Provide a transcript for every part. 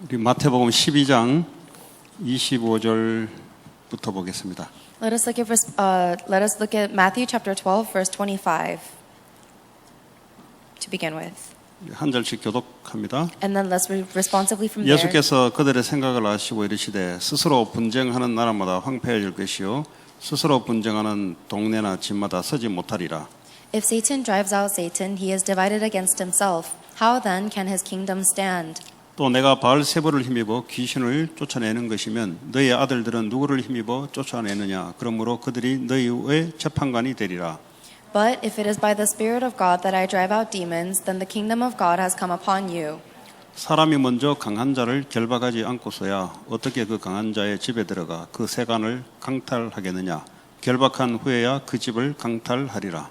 우리 마태복음 12장 25절부터 보겠습니다. Let us look at Matthew chapter 12, verse 25 to begin with. 한 절씩 교독합니다. And then let's read responsively from there. 예수께서 그들의 생각을 아시고 이르시되 스스로 분쟁하는 나라마다 황폐해질 것이요 스스로 분쟁하는 동네나 집마다 서지 못하리라. If Satan drives out Satan, he is divided against himself. How then can his kingdom stand? 또 내가 바알세불을 힘입어 귀신을 쫓아내는 것이면 너희 아들들은 누구를 힘입어 쫓아내느냐? 그러므로 그들이 너희의 재판관이 되리라. But if it is by the Spirit of God that I drive out demons, then the kingdom of God has come upon you. 사람이 먼저 강한 자를 결박하지 않고서야 어떻게 그 강한 자의 집에 들어가 그 세간을 강탈하겠느냐? 결박한 후에야 그 집을 강탈하리라.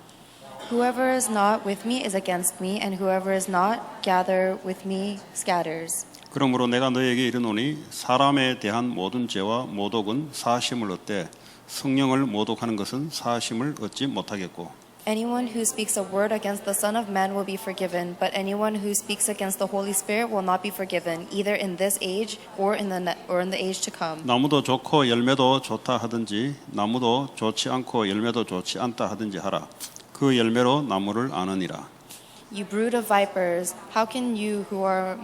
Whoever is not with me is against me, and whoever is not gather with me scatters. 그러므로 내가 너에게 이르노니 사람에 대한 모든 죄와 모독은 사심을 얻되 성령을 모독하는 것은 사심을 얻지 못하겠고. Anyone who speaks a word against the Son of Man will be forgiven, but anyone who speaks against the Holy Spirit will not be forgiven, either in this age or in the age to come. 나무도 좋고 열매도 좋다 하든지 나무도 좋지 않고 열매도 좋지 않다 하든지 하라. 그 열매로 나무를 아느니라. You brood of vipers, how can you who are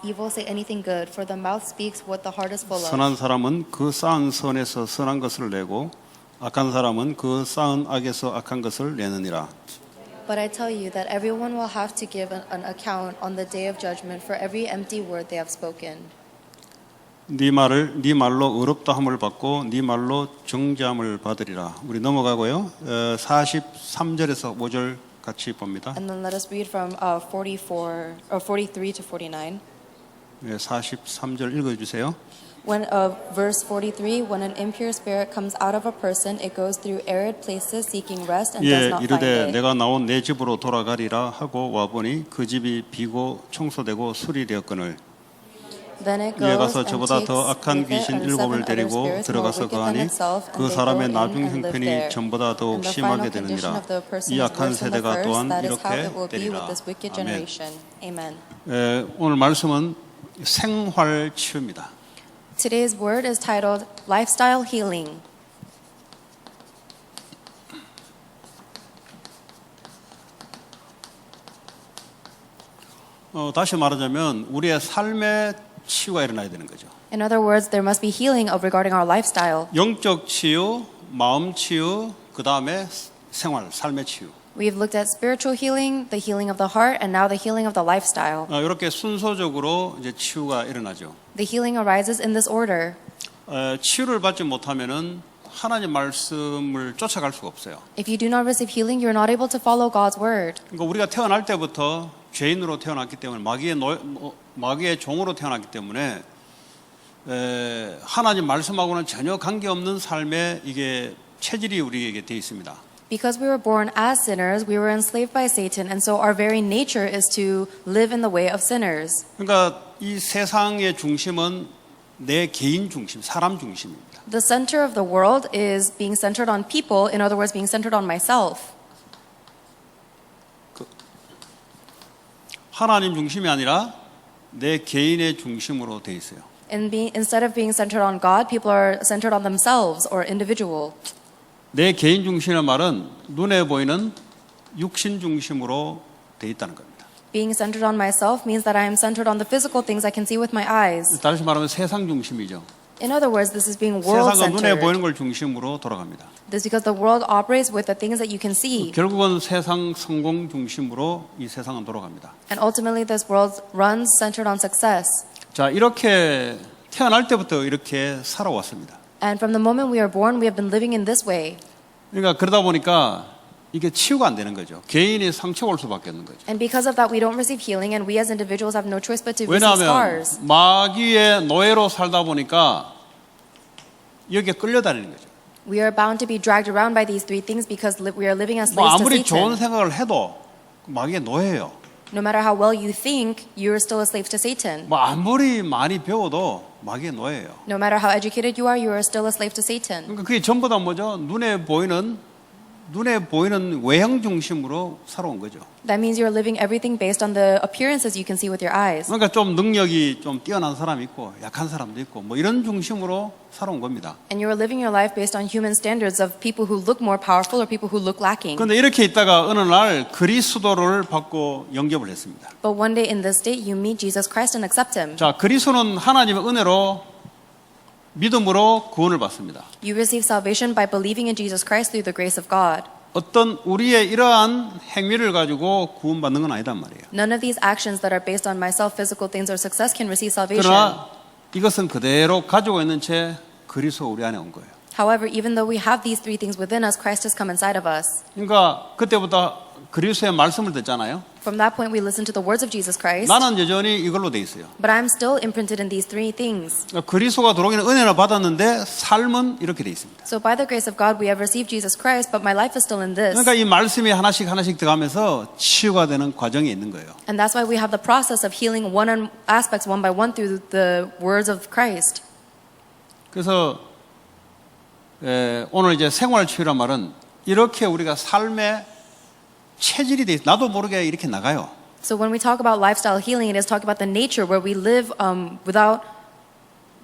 evil say anything good? For the mouth speaks what the heart is full of. 선한 사람은 그 쌓은 선에서 선한 것을 내고 악한 사람은 그 쌓은 악에서 악한 것을 내느니라. But I tell you that everyone will have to give an account on the day of judgment for every empty word they have spoken. 네 말로 의롭다함을 받고 네 말로 정죄함을 받으리라. 우리 넘어가고요. 43절에서 5절 같이 봅니다. And then let us read from 43 to 49. 43절 읽어 주세요. Verse 43, when an impure spirit comes out of a person, it goes through arid places seeking rest and does not find 이르되 it. 내가 나온 내 집으로 돌아가리라 하고 와보니 그 집이 비고 청소되고 수리되었거늘 Then it 이에 goes 가서 and 저보다 takes 더 악한 with it 귀신 and 일곱을 7 other 데리고 spirits more 들어가서 wicked than 거하니 itself, and 그 they go 사람의 in 나중 and live 형편이 there. 전보다 더욱 And the 심하게 final condition 되느니라. of the person 이 is 악한 worse than the 세대가 first. 또한 That is how 이렇게 it will be with 되리라. this wicked 아멘. generation. Amen. 오늘 말씀은 생활 치유입니다. Today's word is titled Lifestyle Healing. 다시 말하자면 우리의 삶의 치유가 일어나야 되는 거죠. In other words, there must be healing regarding our lifestyle. 영적 치유, 마음 치유, 그 다음에 생활, 삶의 치유. We've looked at spiritual healing, the healing of the heart, and now the healing of the lifestyle. 이렇게 순서적으로 이제 치유가 일어나죠. The healing arises in this order. 치유를 받지 못하면은 하나님 말씀을 쫓아갈 수가 없어요. If you do not receive healing, you're not able to follow God's word. 그러니까 우리가 태어날 때부터 죄인으로 태어났기 때문에 마귀의 종으로 태어났기 때문에 하나님 말씀하고는 전혀 관계없는 삶에 이게 체질이 우리에게 돼 있습니다. Because we were born as sinners, we were enslaved by Satan, and so our very nature is to live in the way of sinners. 그러니까 이 세상의 중심은 내 개인 중심, 사람 중심입니다. The center of the world is being centered on people, in other words, being centered on myself. 하나님 중심이 아니라 내 개인의 중심으로 돼 있어요. Instead of being centered on God, people are centered on themselves or individual. 내 개인 중심의 말은 눈에 보이는 육신 중심으로 돼 있다는 겁니다. Being centered on myself means that I am centered on the physical things I can see with my eyes. 다시 말하면 세상 중심이죠. In other words, this is being 세상은 눈에 world-centered. 보이는 걸 중심으로 돌아갑니다. This is because the world operates with the things that you can see. 결국은 세상 성공 중심으로 이 세상은 돌아갑니다. And ultimately, this world runs centered on success. 자, 이렇게 태어날 때부터 이렇게 살아왔습니다. And from the moment we are born, we have been living in this way. 그러니까 그러다 보니까 이게 치유가 안 되는 거죠. 개인이 상처가 올 수밖에 없는 거죠. And because of that, we don't receive healing, and we as individuals have no choice but to receive 왜냐하면 scars. 마귀의 노예로 살다 보니까 여기에 끌려다니는 거죠. We are bound to be dragged around by these three things because we are living as 뭐 slaves to 아무리 좋은 Satan. 생각을 해도 마귀의 노예예요. No matter how well you think, you are still a slave to Satan. 뭐 아무리 많이 배워도 마귀의 노예예요. No matter how educated you are still a slave to Satan. 그러니까 그게 전부 다 뭐죠? 눈에 보이는 눈에 보이는 외형 중심으로 살아온 거죠. That means you're living everything based on the appearances you can see with your eyes. 그러니까 좀 능력이 좀 뛰어난 사람이 있고 약한 사람도 있고 뭐 이런 중심으로 살아온 겁니다. And you are living your life based on human standards of people who look more powerful or people who look lacking. 그런데 이렇게 있다가 어느 날 그리스도를 받고 영접을 했습니다. But one day in this state, you meet Jesus Christ and accept Him. 자, 그리스도는 하나님의 은혜로 믿음으로 구원을 받습니다. You receive salvation by believing in Jesus Christ through the grace of God. 어떤 우리의 이러한 행위를 가지고 구원받는 건 아니단 말이에요. None of these actions that are based on myself, physical things, or success can receive salvation. 그러나 이것은 그대로 가지고 있는 채 그리스도 우리 안에 온 거예요. However, even though we have these three things within us, Christ has come inside of us. 그러니까 그때부터 그리스도의 말씀을 듣잖아요. From that point, we listen to the words of Jesus Christ. 나는 여전히 이걸로 돼 있어요. But I'm still imprinted in these three things. 그리스도가 들어오기는 은혜를 받았는데 삶은 이렇게 돼 있습니다. So by the grace of God, we have received Jesus Christ, but my life is still in this. 그러니까 이 말씀이 하나씩 하나씩 들어가면서 치유가 되는 과정이 있는 거예요. And that's why we have the process of healing aspects one by one through the words of Christ. 그래서 오늘 이제 생활 치유란 말은 이렇게 우리가 삶의 체질이 돼 있어. 나도 모르게 이렇게 나가요. So when we talk about lifestyle healing, it is talking about the nature where we live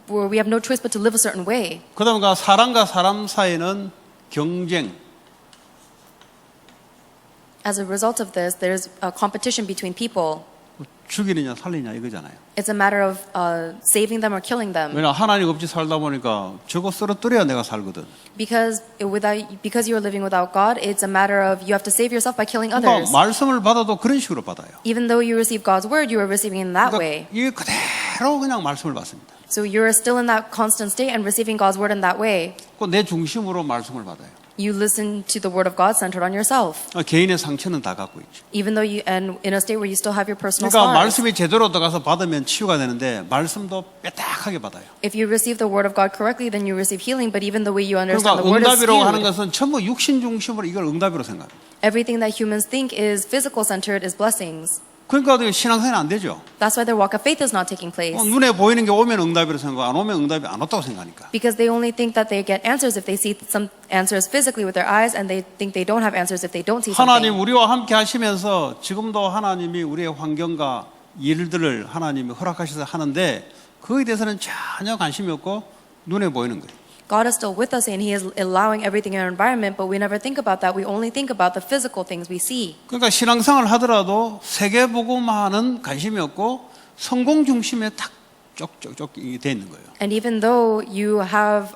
where we have no choice but to live a certain way. 그다음에 사람과 사람 사이는 경쟁. As a result of this, there's a competition between people. 죽이느냐 살리냐 이거잖아요. It's a matter of saving them or killing them. 왜냐 하나님 없이 살다 보니까 저거 쓰러뜨려야 내가 살거든. Because you are living without God, it's a matter of you have to save yourself by killing 그러니까 others. 말씀을 받아도 그런 식으로 받아요. Even though you receive God's word, you are receiving in that way. 그러니까 이게 그대로 그냥 말씀을 받습니다. So you're still in that constant state and receiving God's word in that way. 내 중심으로 말씀을 받아요. You listen to the word of God centered on yourself. 개인의 상처는 다 갖고 있죠. Even though and in a state where you still have your personal 그러니까 scars. 말씀이 제대로 들어가서 받으면 치유가 되는데 말씀도 빼딱하게 받아요. If you receive the word of God correctly, then you receive healing. But even the way you understand 그러니까 the word is 응답이라고 하는 skewed. 것은 전부 육신 중심으로 이걸 응답이라고 생각해요. Everything that humans think is physical centered is blessings. 그러니까 신앙생활 안 되죠. That's why their walk of faith is not taking place. 눈에 보이는 게 오면 응답이라고 생각하고 안 오면 응답이 안 왔다고 생각하니까. Because they only think that they get answers if they see some answers physically with their eyes, and they think they don't have answers if they don't see 하나님 something. 우리와 함께 하시면서 지금도 하나님이 우리의 환경과 일들을 하나님이 허락하셔서 하는데 그거에 대해서는 전혀 관심이 없고 눈에 보이는 거예요. God is still with us and He is allowing everything in our environment, but we never think about that. We only think about the physical things we see. 그러니까 신앙생활을 하더라도 세계복음화는 관심이 없고 성공 중심에 탁 쪽쪽쪽 돼 있는 거예요. And even though you have,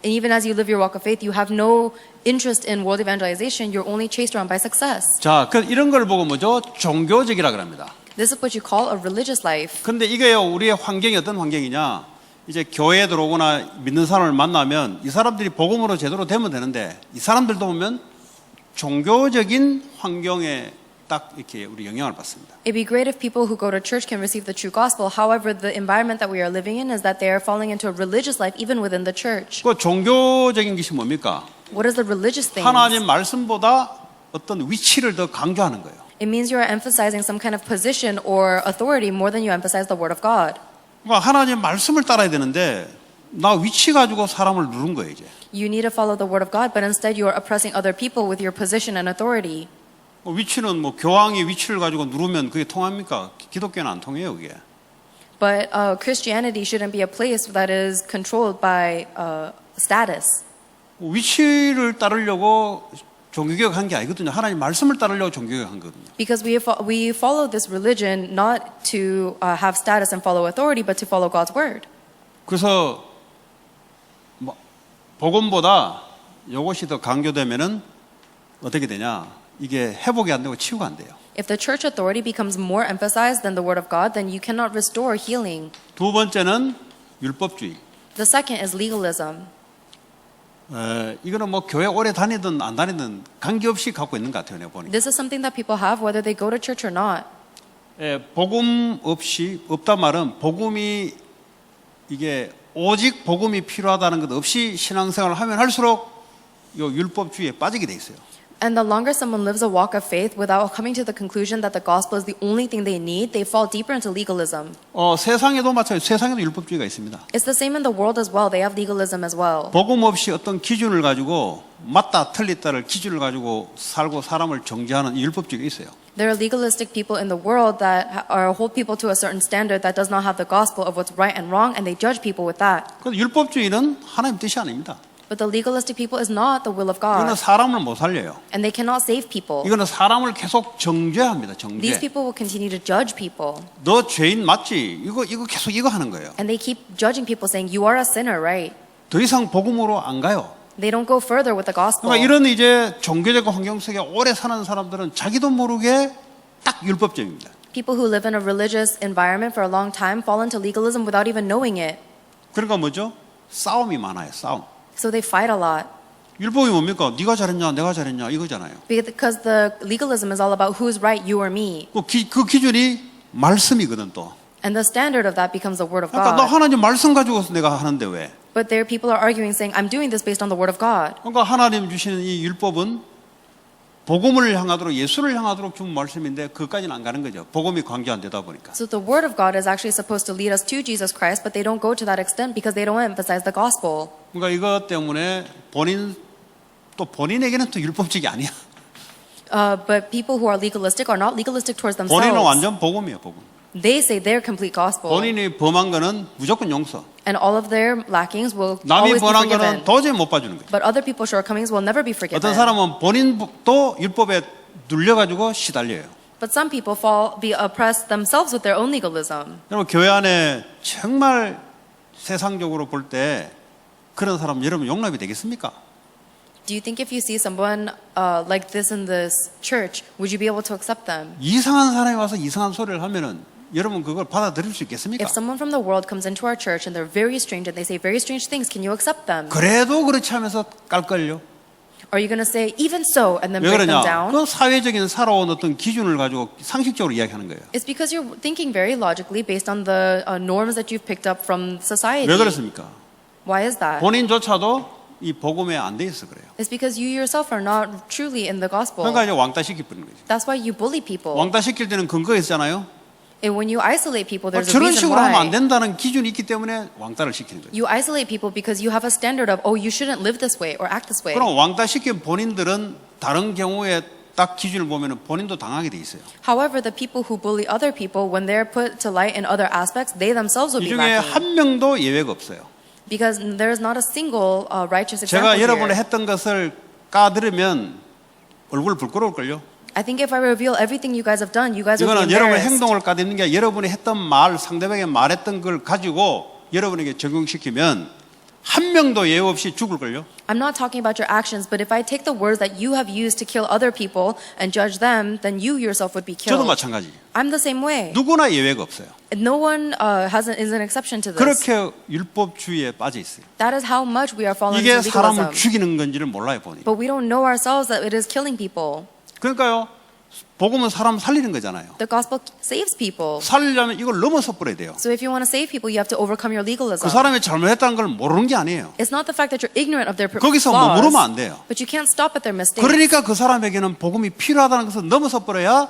even as you live your walk of faith, you have no interest in world evangelization. You're only chased around by success. 자, 이런 걸 보고 뭐죠? 종교적이라 그럽니다. This is what you call a religious life. 근데 이게요, 우리의 환경이 어떤 환경이냐? 이제 교회에 들어오거나 믿는 사람을 만나면 이 사람들이 복음으로 제대로 되면 되는데 이 사람들도 보면 종교적인 환경에 딱 이렇게 우리 영향을 받습니다. It'd be great if people who go to church can receive the true gospel. However, the environment that we are living in is that they are falling into a religious life even within the church. 그 종교적인 것이 뭡니까? What is the religious thing? 하나님 말씀보다 어떤 위치를 더 강조하는 거예요. It means you are emphasizing some kind of position or authority more than you emphasize the word of God. 그러니까 하나님 말씀을 따라야 되는데 나 위치 가지고 사람을 누른 거예요 이제. You need to follow the word of God, but instead you are oppressing other people with your position and authority. 위치는 뭐 교황이 위치를 가지고 누르면 그게 통합니까? 기독교는 안 통해요 그게. But Christianity shouldn't be a place that is controlled by status. 위치를 따르려고 종교개혁 한 게 아니거든요. 하나님 말씀을 따르려고 종교개혁 한 거거든요. Because we follow this religion not to have status and follow authority, but to follow God's word. 그래서 뭐 복음보다 이것이 더 강조되면은 어떻게 되냐? 이게 회복이 안 되고 치유가 안 돼요. If the church authority becomes more emphasized than the word of God, then you cannot restore healing. 두 번째는 율법주의. The second is legalism. 이거는 뭐 교회 오래 다니든 안 다니든 관계없이 갖고 있는 것 같아요. 내가 보니까. This is something that people have whether they go to church or not. 복음 없이 없단 말은 복음이 이게 오직 복음이 필요하다는 것 없이 신앙생활을 하면 할수록 요 율법주의에 빠지게 돼 있어요. And the longer someone lives a walk of faith without coming to the conclusion that the gospel is the only thing they need, they fall deeper into legalism. 세상에도 마찬가지로 세상에도 율법주의가 있습니다. It's the same in the world as well. They have legalism as well. 복음 없이 어떤 기준을 가지고 맞다 틀리다를 기준을 가지고 살고 사람을 정죄하는 율법주의가 있어요. There are legalistic people in the world that hold people to a certain standard that does not have the gospel of what's right and wrong, and they judge people with that. 그런데 율법주의는 하나님 뜻이 아닙니다. But the legalistic people is not the will of 이거는 God, 사람을 못 살려요. and they cannot save people. 이거는 사람을 계속 정죄합니다. These 정죄. people will continue to judge people, 너 죄인 맞지? 이거 계속 이거 하는 거예요. and they keep judging people, saying, "You are a sinner, right?" 더 이상 복음으로 안 가요. They don't go further with the gospel. 그러니까 이런 이제 종교적 환경 속에 오래 사는 사람들은 자기도 모르게 딱 율법적입니다. People who live in a religious environment for a long time fall into legalism without even knowing it. 그러니까 뭐죠? 싸움이 많아요. 싸움. So they fight a lot. 율법이 뭡니까? 네가 잘했냐, 내가 잘했냐 이거잖아요. Because the legalism is all about who's right, you or me. 그 기준이 말씀이거든 또. And the standard of that becomes the word of 그러니까 너 God. 하나님 말씀 가지고서 내가 하는데 왜? But there people are arguing, saying, I'm doing this based on the word of God. 그러니까 하나님 주시는 이 율법은 복음을 향하도록 예수를 향하도록 준 말씀인데 그까지는 안 가는 거죠. 복음이 관계 안 되다 보니까. So the word of God is actually supposed to lead us to Jesus Christ, but they don't go to that extent because they don't emphasize the gospel. 그러니까 이것 때문에 본인에게는 또 율법적이 아니야. But people who are legalistic are not legalistic towards 본인은 themselves. 완전 복음이에요, 복음. They say they're complete gospel. 본인이 범한 거는 무조건 용서. And all of their lackings will 남이 always be 범한 forgiven. 거는 도저히 못 봐주는 거예요. But other people's shortcomings will never be 어떤 forgiven. 사람은 본인도 율법에 눌려가지고 시달려요. But some people be oppressed themselves with their own legalism. 여러분 교회 안에 정말 세상적으로 볼 때 그런 사람 여러분 용납이 되겠습니까? Do you think if you see someone like this in this church, would you be able to accept them? 이상한 사람이 와서 이상한 소리를 하면은 여러분 그걸 받아들일 수 있겠습니까? If someone from the world comes into our church and they're very strange and they say very strange things, can you accept them? 그래도 그렇지 하면서 깔걸요. Are you going to say even so and then 왜 break them 그러냐? down? 그 사회적인 살아온 어떤 기준을 가지고 상식적으로 이야기하는 거예요. It's because you're thinking very logically based on the norms that you've picked up from society. 왜 그렇습니까? Why is that? 본인조차도 이 복음에 안 돼 있어 그래요. It's because you yourself are not truly in the gospel. 그러니까 이제 왕따 시키버리는 거죠. That's why you bully people. 왕따 시킬 때는 근거가 있잖아요. And when you isolate people, there's a 저런 reason 식으로 하면 안 why. 된다는 기준이 있기 때문에 왕따를 시키는 거예요. You isolate people because you have a standard of, oh, you shouldn't live this way or act this way. 그럼 왕따 시킨 본인들은 다른 경우에 딱 기준을 보면 본인도 당하게 돼 있어요. However, the people who bully other people, when they're put to light in other aspects, they themselves will 이 be 중에 lacking. 한 명도 예외가 없어요. Because there is not a single righteous example 제가 여러분이 here. 했던 것을 까들으면 얼굴 부끄러울걸요. I think if I reveal everything you guys have done, you guys will be 이거는 여러분의 embarrassed. 행동을 까드는 게 여러분이 했던 말, 상대방에게 말했던 걸 가지고 여러분에게 적용시키면 한 명도 예외 없이 죽을걸요. I'm not talking about your actions, but if I take the words that you have used to kill other people and judge them, then you yourself would be 저도 killed. 마찬가지. I'm the same way. 누구나 예외가 없어요. No one is an exception to this. 그렇게 율법주의에 빠져 있어요. That is how much we are falling 이게 into 사람을 legalism. 죽이는 건지를 몰라요, 보니. But we don't know ourselves that it is killing people. 그러니까요. 복음은 사람 살리는 거잖아요. The gospel saves people. 살리려면 이걸 넘어서 버려야 돼요. So if you want to save people, you have to overcome your legalism. 그 사람이 잘못했다는 걸 모르는 게 아니에요. It's not the fact that you're ignorant of their 거기서 flaws, 머무르면 안 돼요. but you can't stop at their mistakes. 그러니까 그 사람에게는 복음이 필요하다는 것을 넘어서 버려야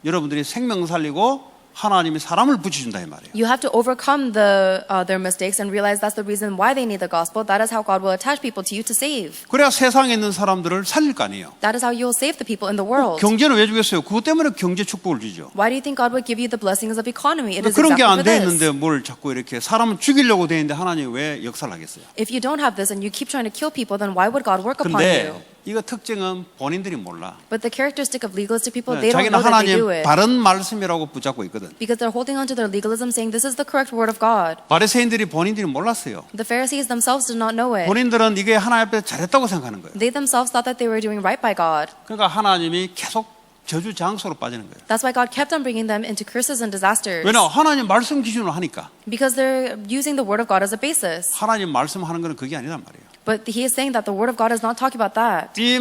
여러분들이 생명 살리고 하나님이 사람을 붙여준다 이 말이에요. You have to overcome their mistakes and realize that's the reason why they need the gospel. That is how God will attach people to you to save. 그래야 세상에 있는 사람들을 살릴 거 아니에요. That is how you'll save the people in the world. 경제는 왜 주겠어요? 그것 때문에 경제 축복을 주죠. Why do you think God would give you the blessings of economy? It is 그런 게 안 exactly for 돼 this. 있는데 뭘 자꾸 이렇게 사람을 죽이려고 돼 있는데 하나님이 왜 역사를 하겠어요? If you don't have this and you keep trying to kill people, then why would God work upon 근데 you? 이거 특징은 본인들이 몰라. But the characteristic of legalistic people, they don't 자기는 know that they do 하나님 it. 바른 말씀이라고 붙잡고 있거든. Because they're holding on to their legalism, saying this is the correct word of God. 바리새인들이 본인들이 몰랐어요. The Pharisees themselves did not know it. 본인들은 이게 하나님 앞에 잘했다고 생각하는 거예요. They themselves thought that they were doing right by God. 그러니까 하나님이 계속 저주 장소로 빠지는 거예요. That's why God kept on bringing them into curses and disasters. 왜냐 하나님 말씀 기준으로 하니까. Because they're using the word of God as a basis. 하나님 말씀하는 거는 그게 아니란 말이에요. But he is saying that the word of God is not talking about that. 이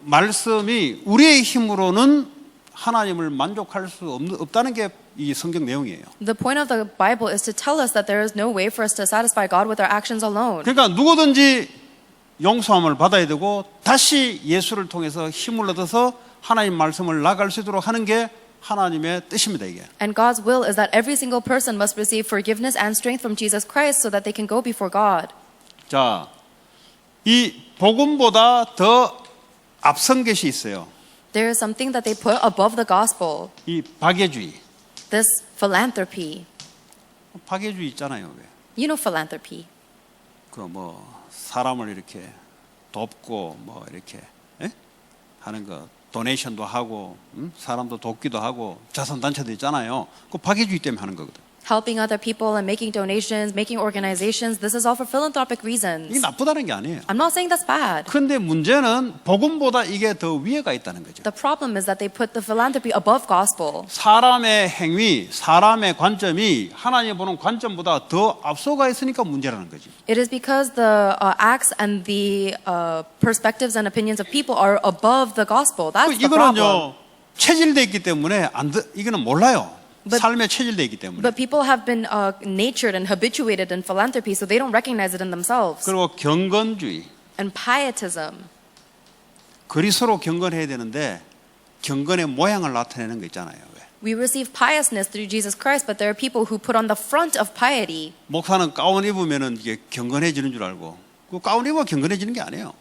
말씀이 우리의 힘으로는 하나님을 만족할 수 없다는 게 이 성경 내용이에요. The point of the Bible is to tell us that there is no way for us to satisfy God with our actions alone. 그러니까 누구든지 용서함을 받아야 되고 다시 예수를 통해서 힘을 얻어서 하나님 말씀을 나갈 수 있도록 하는 게 하나님의 뜻입니다. 이게. And God's will is that every single person must receive forgiveness and strength from Jesus Christ so that they can go before God. 자, 이 복음보다 더 앞선 것이 있어요. There is something that they put above the gospel, 이 박애주의. this philanthropy. 박애주의 있잖아요. 왜? You know philanthropy. 그 뭐 사람을 이렇게 돕고 뭐 이렇게 에? 하는 거 도네이션도 하고 사람도 돕기도 하고 자선단체도 있잖아요. 그 박애주의 때문에 하는 거거든. Helping other people and making donations, making organizations, this is all for philanthropic 이게 reasons. 나쁘다는 게 아니에요. I'm not saying that's bad. 그런데 문제는 복음보다 이게 더 위에가 있다는 거죠. The problem is that they put the philanthropy above gospel. 사람의 행위, 사람의 관점이 하나님 보는 관점보다 더 앞서가 있으니까 문제라는 거지. It is because the acts and the perspectives and opinions of people are above the gospel. That's the problem. 이거는요 체질돼 있기 때문에 이거는 몰라요. 삶에 체질돼 있기 때문에. But people have been natured and habituated in philanthropy, so they don't recognize it in themselves. 그리고 경건주의. And pietism. 그리스도로 경건해야 되는데 경건의 모양을 나타내는 거 있잖아요. 왜? We receive piousness through Jesus Christ, but there are people who put on the front of piety. 목사는 가운 입으면은 이게 경건해지는 줄 알고 그 가운 입으면 경건해지는 게 아니에요.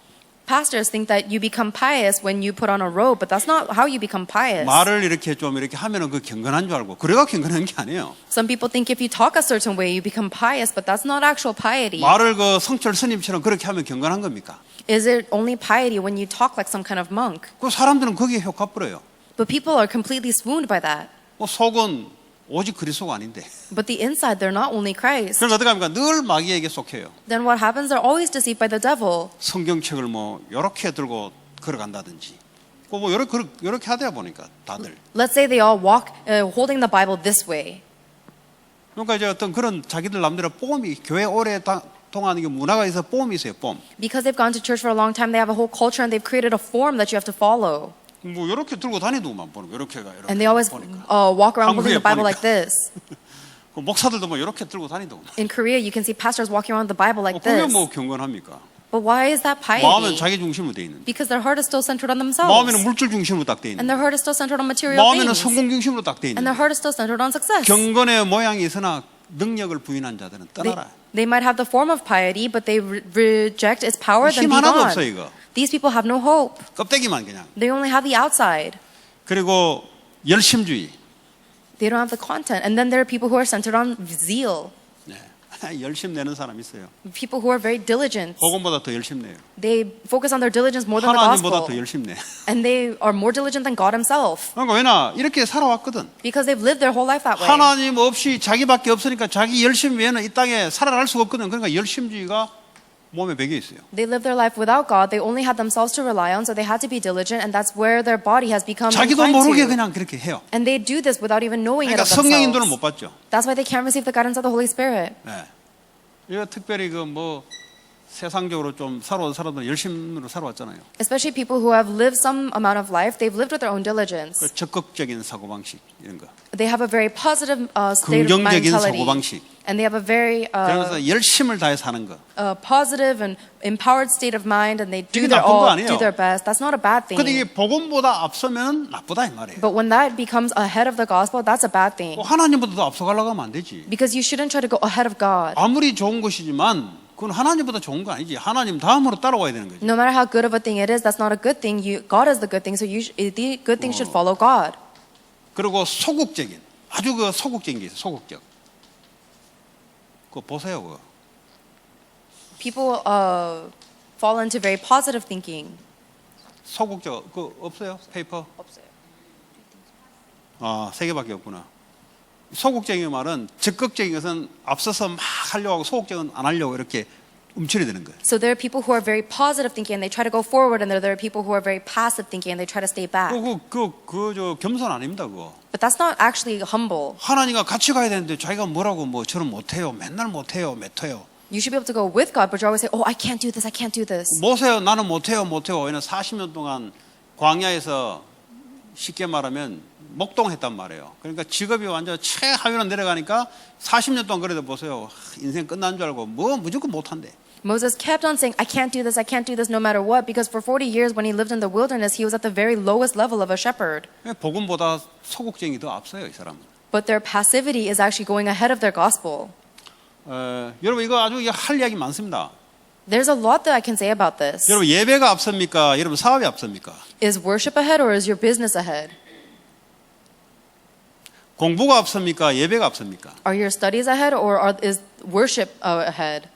Pastors think that you become pious when you put on a robe, but that's not how you become pious. 말을 이렇게 좀 이렇게 하면은 그 경건한 줄 알고 그래가 경건한 게 아니에요. Some people think if you talk a certain way, you become pious, but that's not actual piety. 말을 그 성철 스님처럼 그렇게 하면 경건한 겁니까? Is it only piety when you talk like some kind of monk? 그 사람들은 거기에 효과 뿌려요. But people are completely swooned by that. 속은 오직 그리스도가 아닌데. But the inside, they're not only Christ. 그러니까 어떻게 합니까? 늘 마귀에게 속해요. Then what happens? They're always deceived by the devil. 성경책을 뭐 이렇게 들고 걸어간다든지. 뭐 이렇게 하다 보니까 다들. Let's say they all walk holding the Bible this way. 그러니까 이제 어떤 그런 자기들 남대로 뽐이 교회 오래 동안 이게 문화가 있어 뽐이 있어요. 뽐. Because they've gone to church for a long time, they have a whole culture and they've created a form that you have to follow. 뭐 이렇게 들고 다니더만 보는 거 이렇게가 이렇게. And they always walk around holding the Bible like this. 그 목사들도 뭐 이렇게 들고 다니더만. In Korea, you can see pastors walking around the Bible like 그게 this. 뭐 경건합니까? But why is that 마음은 piety? 자기 중심으로 돼 있는데. Because their heart is still centered on themselves. 마음에는 물질 중심으로 딱 돼 And 있는데. their heart is still centered on material 마음에는 things. 성공 중심으로 딱 돼 And 있는데. their heart is still centered on success. 경건의 모양이 있으나 능력을 부인한 자들은 떠나라. They might have the form of piety, but they reject its power, then 힘 be 하나도 없어 gone. 이거. These people have no hope. 껍데기만 그냥. They only have the outside. 그리고 열심주의. They don't have the content. And then there are people who are centered on zeal. 네. 열심 내는 사람 있어요. People who are very diligent. 복음보다 더 열심 내요. They focus on their diligence more than the 하나님보다 더 gospel. 열심 내. And they are more diligent than God himself. 그러니까 왜냐 이렇게 살아왔거든. Because they've lived their whole life that way. 하나님 없이 자기밖에 없으니까 자기 열심 외에는 이 땅에 살아갈 수가 없거든. 그러니까 열심주의가 몸에 배겨 있어요. They lived their life without God. They only had themselves to rely on, so they had to be diligent, and that's where their body has become 자기도 inclined 모르게 to. 그냥 그렇게 해요. And they do this without even knowing it 그러니까 of 성령 인도를 못 themselves. 받죠. That's why they can't receive the guidance of the Holy Spirit. 네. 이거 특별히 그 뭐 세상적으로 좀 살아온 사람들은 열심으로 살아왔잖아요. Especially people who have lived some amount of life, they've lived with their own diligence. 그 적극적인 사고방식 이런 거. They have a very positive state of 긍정적인 mentality. 사고방식. And they have a very 그러면서 열심을 다해 사는 거. positive and empowered state of mind, and they 이게 do their 나쁜 거 all, 아니에요. do their best. That's not a bad thing. 근데 이게 복음보다 앞서면 나쁘다 이 말이에요. But when that becomes ahead of the gospel, that's a bad thing. 하나님보다 더 앞서가려고 하면 안 되지. Because you shouldn't try to go ahead of God. 아무리 좋은 것이지만 그건 하나님보다 좋은 거 아니지. 하나님 다음으로 따라와야 되는 거지. No matter how good of a thing it is, that's not a good thing. God is the good thing, so the good thing should follow God. 그리고 소극적인 아주 그 소극적인 게 있어요. 소극적. 그거 보세요. 그거. People fall into very positive thinking. 소극적 그 없어요? 페이퍼? 없어요. 아, 3개밖에 없구나. 소극적인 말은 적극적인 것은 앞서서 막 하려고 하고 소극적은 안 하려고 이렇게 움츠려 되는 거예요. So there are people who are very positive thinking and they try to go forward, and there are people who are very passive thinking and they try to stay back. 저 겸손 아닙니다, 그거. But that's not actually humble. 하나님과 같이 가야 되는데 자기가 뭐라고 뭐 저는 못해요, 맨날 못해요, 맺어요. You should be able to go with God, but you always say, "Oh, I can't do this. I can't do this." 모세요, 나는 못해요. 얘는 40년 동안 광야에서 쉽게 말하면 목동했단 말이에요. 그러니까 직업이 완전 최하위로 내려가니까 40년 동안 그래도 보세요. 인생 끝난 줄 알고 뭐 무조건 못한대. Moses kept on saying, I can't do this, I can't do this no matter what, because for 40 years when he lived in the wilderness, he was at the very lowest level of a shepherd. 복음보다 소극적이 더 앞서요, 이 사람은. But their passivity is actually going ahead of their gospel. 여러분 이거 아주 할 이야기 많습니다. There's a lot that I can say about this. 여러분 예배가 앞섭니까? 여러분 사업이 앞섭니까? Is worship ahead or is your business ahead? 공부가 앞섭니까? 예배가 앞섭니까? Are your studies ahead or is worship ahead?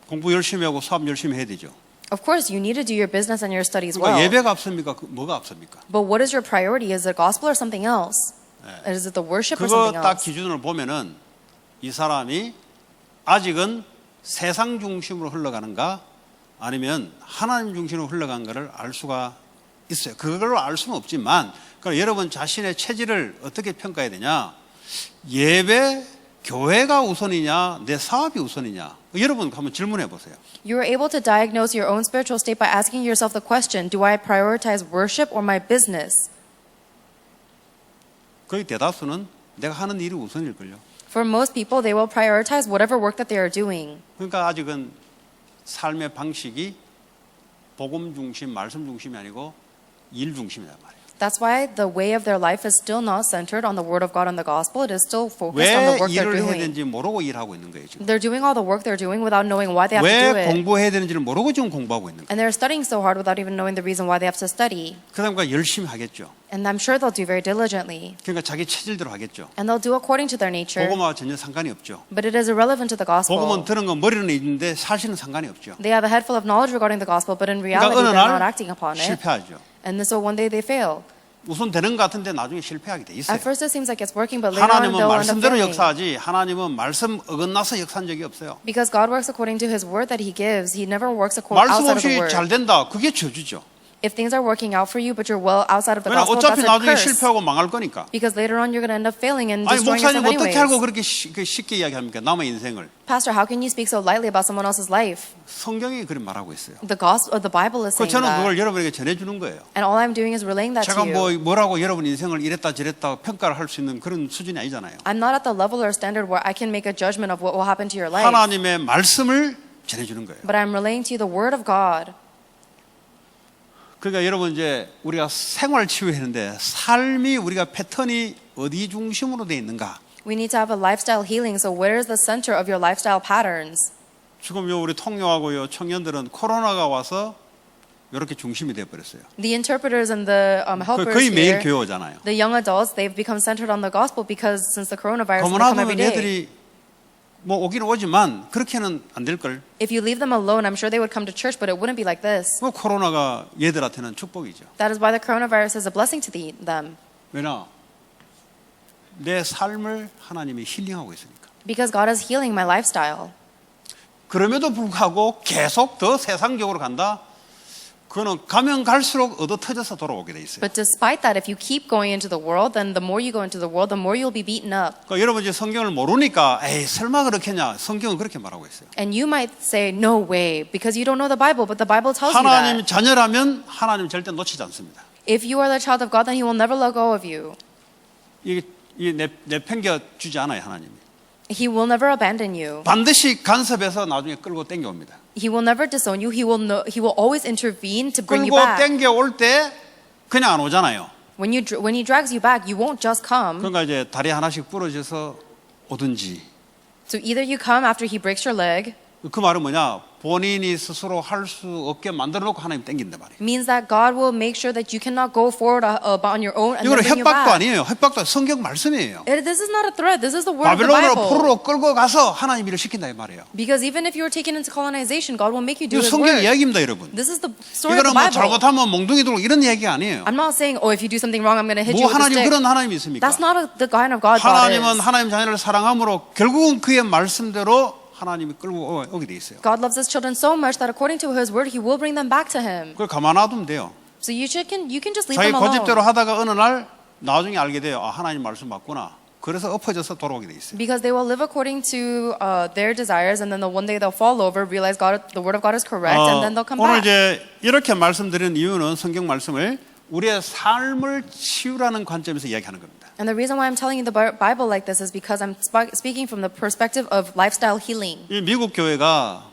공부 열심히 하고 사업 열심히 해야 되죠. Of course, you need to do your business and your studies 그러니까 well. 예배가 앞섭니까? 뭐가 앞섭니까? But what is your priority? Is it gospel or something else? Is it the worship or 그거 something 딱 else? 기준을 보면은 이 사람이 아직은 세상 중심으로 흘러가는가 아니면 하나님 중심으로 흘러간가를 알 수가 있어요. 그걸 알 수는 없지만 그럼 여러분 자신의 체질을 어떻게 평가해야 되냐? 예배, 교회가 우선이냐, 내 사업이 우선이냐? 여러분 한번 질문해 보세요. You are able to diagnose your own spiritual state by asking yourself the question, do I prioritize worship or my business? 거의 대다수는 내가 하는 일이 우선일걸요. For most people, they will prioritize whatever work that they are doing. 그러니까 아직은 삶의 방식이 복음 중심, 말씀 중심이 아니고 일 중심이란 말이에요. That's why the way of their life is still not centered on the word of God and the gospel. It is still focused on the 왜 work they're 일을 해야 doing. 되는지 모르고 일하고 있는 거예요 지금. They're doing all the work they're doing without knowing why they have to do 왜 it. 공부해야 되는지를 모르고 지금 공부하고 있는 거예요. And they're studying so hard without even knowing the reason why they have to study. 그러니까 열심히 하겠죠. And I'm sure they'll do very diligently. 그러니까 자기 체질대로 하겠죠. And they'll do according to their nature. 복음과 전혀 상관이 없죠. But it is irrelevant to the gospel. 복음은 들은 건 머리는 있는데 사실은 상관이 없죠. They have a head full of knowledge regarding the gospel, but in 그러니까 reality, 어느 they're not 날 acting upon it. 실패하죠. And so one day they fail. 우선 되는 것 같은데 나중에 실패하게 돼 있어요. At first it seems like it's working, but later on 하나님은 they'll end up 말씀대로 failing. 역사하지 하나님은 말씀 어긋나서 역사한 적이 없어요. Because God works according to His word that He gives. He never works 말씀 outside of the 없이 word. 잘 된다. 그게 저주죠. If things are working out for you, but you're well outside of the 왜냐 gospel, 어차피 that's a 나중에 curse. 실패하고 망할 거니까. Because later on you're going to end up failing and 아니 destroying 목사님 yourself 어떻게 알고 anyways. 그렇게 쉽게 이야기합니까? 남의 인생을. Pastor, how can you speak so lightly about someone else's life? 성경이 그렇게 말하고 있어요. The gospel, the Bible is 그 saying 저는 that. 그걸 여러분에게 전해주는 거예요. And all I'm doing is relaying that 제가 to you. 뭐라고 여러분 인생을 이랬다 저랬다 평가를 할 수 있는 그런 수준이 아니잖아요. I'm not at the level or standard where I can make a judgment of what will happen to your life. 하나님의 말씀을 전해주는 거예요. But I'm relaying to you the word of God. 그러니까 여러분 이제 우리가 생활 치유했는데 삶이 우리가 패턴이 어디 중심으로 돼 있는가? We need to have a lifestyle healing. So where is the center of your lifestyle patterns? 지금 요 우리 통역하고요 청년들은 코로나가 와서 이렇게 중심이 돼 버렸어요. The interpreters and the helpers 거의 매일 here, 교회 오잖아요. the young adults, they've become centered on the gospel because since the coronavirus, they 그러나 come every 보면 day. 얘들이 뭐 오기는 오지만 그렇게는 안 될 걸. If you leave them alone, I'm sure they would come to church, but it wouldn't be like this. 뭐 코로나가 얘들한테는 축복이죠. That is why the coronavirus is a blessing to them. 왜냐? 내 삶을 하나님이 힐링하고 있으니까. Because God is healing my lifestyle. 그럼에도 불구하고 계속 더 세상적으로 간다? 그거는 가면 갈수록 얻어 터져서 돌아오게 돼 있어요. But despite that, if you keep going into the world, then the more you go into the world, the more you'll be beaten up. 그러니까 여러분 이제 성경을 모르니까 에이 설마 그렇겠냐? 성경은 그렇게 말하고 있어요. And you might say, no way, because you don't know the Bible, but the Bible tells you 하나님 that. 자녀라면 하나님 절대 놓치지 않습니다. If you are the child of God, then He will never let go of you. 이게 내팽겨 주지 않아요 하나님이. He will never abandon you. 반드시 간섭해서 나중에 끌고 땡겨옵니다. He will never disown you. He will always intervene to bring you 끌고 back. 땡겨올 때 그냥 안 오잖아요. When He drags you back, you won't just come. 그러니까 이제 다리 하나씩 부러져서 오든지. So either you come after He breaks your leg, 그 말은 뭐냐? 본인이 스스로 할 수 없게 만들어 놓고 하나님 땡긴단 말이에요. means that God will make sure that you cannot go forward on your own and then 이거는 bring you 협박도 back. 아니에요. 협박도 성경 말씀이에요. This is not a threat. This is the word of the 바빌론으로 Bible. 포로로 끌고 가서 하나님 일을 시킨다 이 말이에요. Because even if you were taken into colonization, God will make you do 이거 His 성경 work. 이야기입니다, 여러분. This is the story 이거는 of the 뭐 Bible. 잘못하면 몽둥이 들고 이런 얘기가 아니에요. I'm not saying, if you do something wrong, I'm going to hit 뭐 you with a 하나님 stick. 그런 하나님이 있습니까? That's not the kind of God God 하나님은 is. 하나님 자녀를 사랑함으로 결국은 그의 말씀대로 하나님이 끌고 오게 돼 있어요. God loves His children so much that according to His word, He will bring them back to Him. 그걸 가만 놔두면 돼요. So you can just leave 자기 them alone. 고집대로 하다가 어느 날 나중에 알게 돼요. 아, 하나님 말씀 맞구나. 그래서 엎어져서 돌아오게 돼 있어요. Because they will live according to their desires, and then one day they'll fall over, realize the word of God is correct, and then they'll come 오늘 back. 이제 이렇게 말씀드리는 이유는 성경 말씀을 우리의 삶을 치유라는 관점에서 이야기하는 겁니다. And the reason why I'm telling you the Bible like this is because I'm speaking from the perspective of lifestyle healing. 이 미국 교회가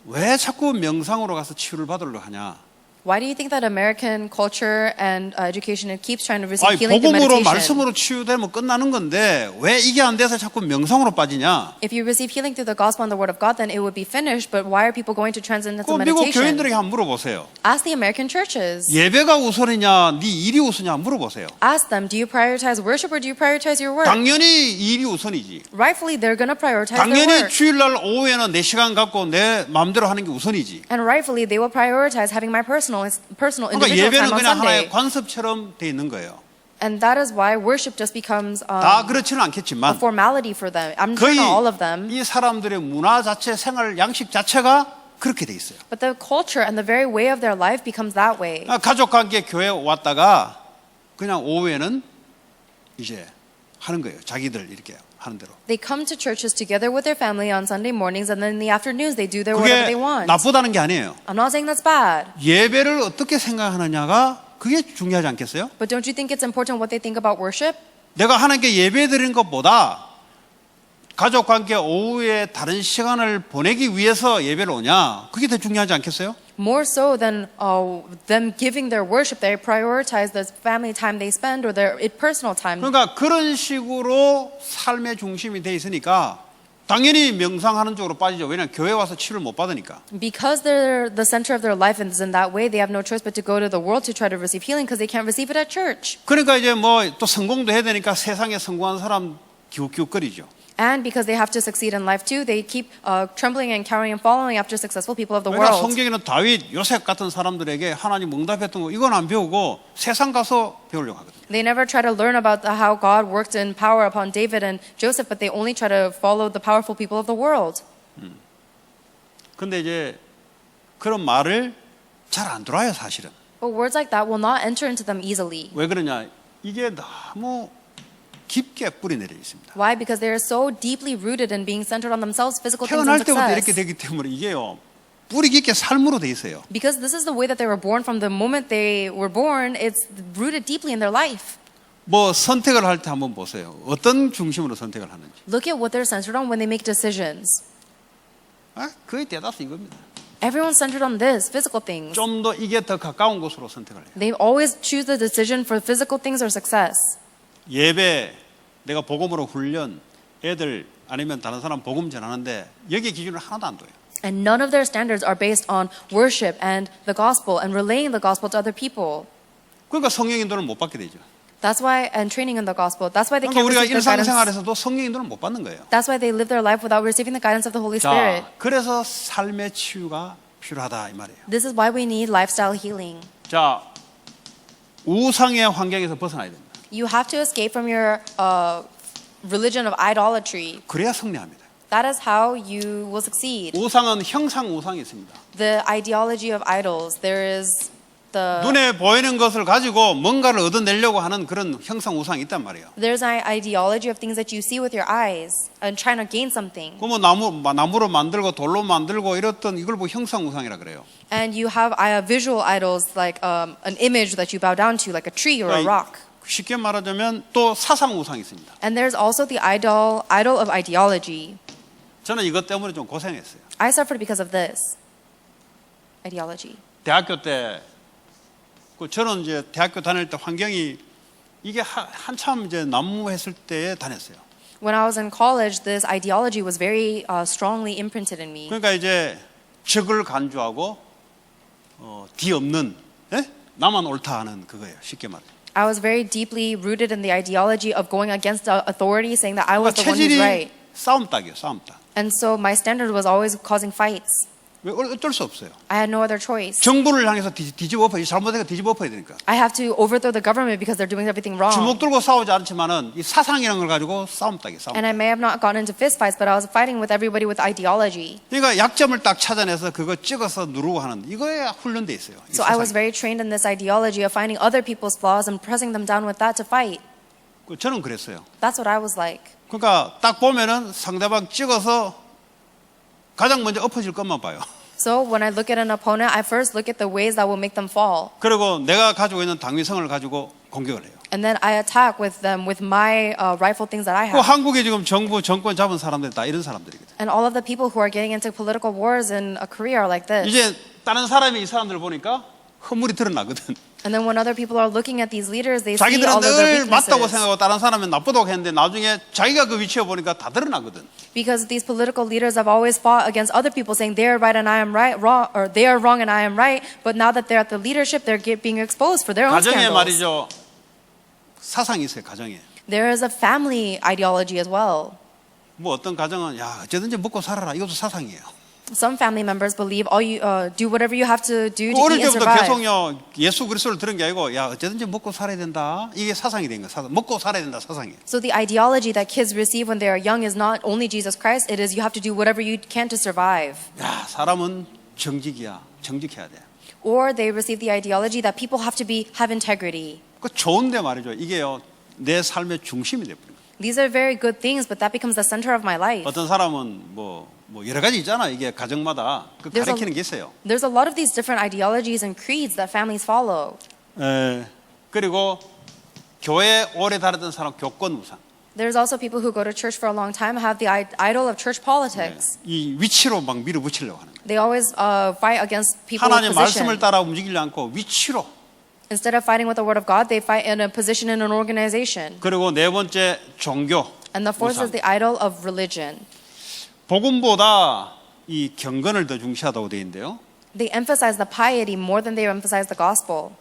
왜 자꾸 명상으로 가서 치유를 받으려고 하냐? Why do you think that American culture and education keeps trying to receive 아니, healing through 복음으로 meditation? 말씀으로 치유되면 끝나는 건데 왜 이게 안 돼서 자꾸 명상으로 빠지냐? If you receive healing through the gospel and the word of God, then it would be finished. But why are people going to transcendental 그 미국 meditation? 교인들에게 한번 물어보세요. Ask the American churches. 예배가 우선이냐, 네 일이 우선이냐 물어보세요. Ask them, do you prioritize worship or do you prioritize your work? 당연히 일이 우선이지. Rightfully, they're going to prioritize their 당연히 work. 주일날 오후에는 내 시간 갖고 내 마음대로 하는 게 우선이지. And rightfully, they will prioritize having my personal 그러니까 individual 예배는 time on 그냥 Sunday. 하나의 관습처럼 돼 있는 거예요. And that is why worship just becomes 다 a 그렇지는 않겠지만 formality for them. I'm sure 거의 not all of them. 이 사람들의 문화 자체, 생활 양식 자체가 그렇게 돼 있어요. But the culture and the very way of their life becomes that way. 가족과 함께 교회 왔다가 그냥 오후에는 이제 하는 거예요. 자기들 이렇게 하는 대로. They come to churches together with their family on Sunday mornings, and then in the afternoons they do their whatever 그게 they want. 나쁘다는 게 아니에요. I'm not saying that's bad, 예배를 어떻게 생각하느냐가 그게 중요하지 않겠어요? but don't you think it's important what they think about worship? 내가 하나님께 예배 드리는 것보다 가족과 함께 오후에 다른 시간을 보내기 위해서 예배를 오냐? 그게 더 중요하지 않겠어요? More so than them giving their worship, they prioritize the family time they spend or their personal time. 그러니까 그런 식으로 삶의 중심이 돼 있으니까 당연히 명상하는 쪽으로 빠지죠. 왜냐하면 교회 와서 치료를 못 받으니까. Because they're the center of their life and is in that way, they have no choice but to go to the world to try to receive healing because they can't receive it at church. 그러니까 이제 뭐 또 성공도 해야 되니까 세상에 성공한 사람 기웃기웃거리죠. And because they have to succeed in life too, they keep trembling and cowering and following after successful people of the 그러니까 world. 성경에는 다윗, 요셉 같은 사람들에게 하나님 응답했던 거 이건 안 배우고 세상 가서 배우려고 하거든요. They never try to learn about how God worked in power upon David and Joseph, but they only try to follow the powerful people of the world. 근데 이제 그런 말을 잘 안 들어요, 사실은. But words like that will not enter into them easily. 왜 그러냐? 이게 너무 깊게 뿌리 내려 있습니다. Why? Because they are so deeply rooted in being centered on themselves, physical things 태어날 and 때부터 이렇게 success. 되기 때문에 이게요. 뿌리 깊게 삶으로 돼 있어요. Because this is the way that they were born from the moment they were born, it's rooted deeply in their life. 뭐 선택을 할 때 한번 보세요. 어떤 중심으로 선택을 하는지. Look at what they're centered on when they make decisions. 거의 대다수 이겁니다. Everyone's centered on this, physical things. 좀 더 이게 더 가까운 곳으로 선택을 해요. They always choose the decision for physical things or success. 예배, 내가 복음으로 훈련, 애들 아니면 다른 사람 복음 전하는데 여기 기준을 하나도 안 둬요. And none of their standards are based on worship and the gospel and relaying the gospel to other people. 그러니까 성령 인도를 못 받게 되죠. That's why, and training in the gospel, that's why they 그러니까 can't 우리가 receive the guidance. 일상생활에서도 성령 인도를 못 받는 거예요. That's why they live their life without receiving the guidance of the Holy Spirit. 자, 그래서 삶의 치유가 필요하다 이 말이에요. This is why we need lifestyle healing. 자, 우상의 환경에서 벗어나야 됩니다. You have to escape from your religion of idolatry. 그래야 승리합니다. That is how you will succeed. 우상은 형상 우상이 있습니다. The ideology of idols. There is the 눈에 보이는 것을 가지고 뭔가를 얻어내려고 하는 그런 형상 우상이 있단 말이에요. there's an ideology of things that you see with your eyes and trying to gain something. 그러면 나무로 만들고 돌로 만들고 이랬던 이걸 뭐 형상 우상이라 그래요. And you have visual idols like an image that you bow down to, like a tree or a rock. 쉽게 말하자면 또 사상 우상이 있습니다. And there's also the idol of ideology. 저는 이것 때문에 좀 고생했어요. I suffered because of this ideology. 대학교 때 저는 이제 대학교 다닐 때 환경이 이게 한참 이제 난무했을 때에 다녔어요. When I was in college, this ideology was very strongly imprinted in me. 그러니까 이제 적을 간주하고 뒤 없는 나만 옳다 하는 그거예요. 쉽게 말해. I was very deeply rooted in the ideology of going against authority, saying that I was 그러니까 the one who's 체질이 right. 싸움 딱이에요. 싸움 딱. And so my standard was always causing fights. 왜 어쩔 수 없어요. I had no other choice. 정부를 향해서 뒤집어 엎어야 잘못되니까 뒤집어 엎어야 되니까. I have to overthrow the government because they're doing everything wrong. 주먹 들고 싸우지 않지만은 이 사상이라는 걸 가지고 싸움 딱이에요. 싸움. And I may have not gotten into fist fights, but I was fighting with everybody with ideology. 그러니까 약점을 딱 찾아내서 그거 찍어서 누르고 하는 이거에 훈련돼 있어요. 이 So I was 사상이. very trained in this ideology of finding other people's flaws and pressing them down with that to fight. 저는 그랬어요. That's what I was like. 그러니까 딱 보면은 상대방 찍어서 가장 먼저 엎어질 것만 봐요. So when I look at an opponent, I first look at the ways that will make them fall. 그리고 내가 가지고 있는 당위성을 가지고 공격을 해요. And then I attack with them with my rightful things that I 그 have. 한국에 지금 정부 정권 잡은 사람들 다 이런 사람들이거든. And all of the people who are getting into political wars in Korea are like this. 이제 다른 사람이 이 사람들을 보니까 허물이 드러나거든. And then when other people are looking at these leaders, they see 자기들은 all of their 늘 맞다고 weaknesses. 생각하고 다른 사람은 나쁘다고 했는데 나중에 자기가 그 위치에 보니까 다 드러나거든. Because these political leaders have always fought against other people, saying they are right and I am right, wrong, or they are wrong and I am right. But now that they're at the leadership, they're being exposed for their own 가정에 scandals. 말이죠. 사상이 있어요. 가정에. There is a family ideology as well. 뭐 어떤 가정은 야 어쨌든지 먹고 살아라. 이것도 사상이에요. Some family members believe all you do whatever you have to do to 어릴 eat and 때부터 survive. 계속요 예수 그리스도를 들은 게 아니고 야 어쨌든지 먹고 살아야 된다. 이게 사상이 된 거야. 사상. 먹고 살아야 된다. 사상이에요. So the ideology that kids receive when they are young is not only Jesus Christ, it is you have to do whatever you can to survive. 야 사람은 정직이야. 정직해야 돼. Or they receive the ideology that people have to have integrity. 그 좋은데 말이죠. 이게요 내 삶의 중심이 돼버린 거예요. These are very good things, but that becomes the center of my life. 어떤 사람은 뭐 여러 가지 있잖아. 이게 가정마다 그 There's a- 가르치는 게 있어요. There's a lot of these different ideologies and creeds that families follow. 그리고 교회 오래 다녔던 사람 교권 우상. There's also people who go to church for a long time have the idol of church politics. 이 위치로 막 밀어붙이려고 하는 거예요. They always fight against people with 하나님 말씀을 position. 따라 움직이지 않고 위치로. Instead of fighting with the word of God, they fight in a position in an organization. 그리고 네 번째 종교. And the fourth 우상. is the idol of religion. 복음보다 이 경건을 더 중시하다고 되어 있는데요. They emphasize the piety more than they emphasize the gospel.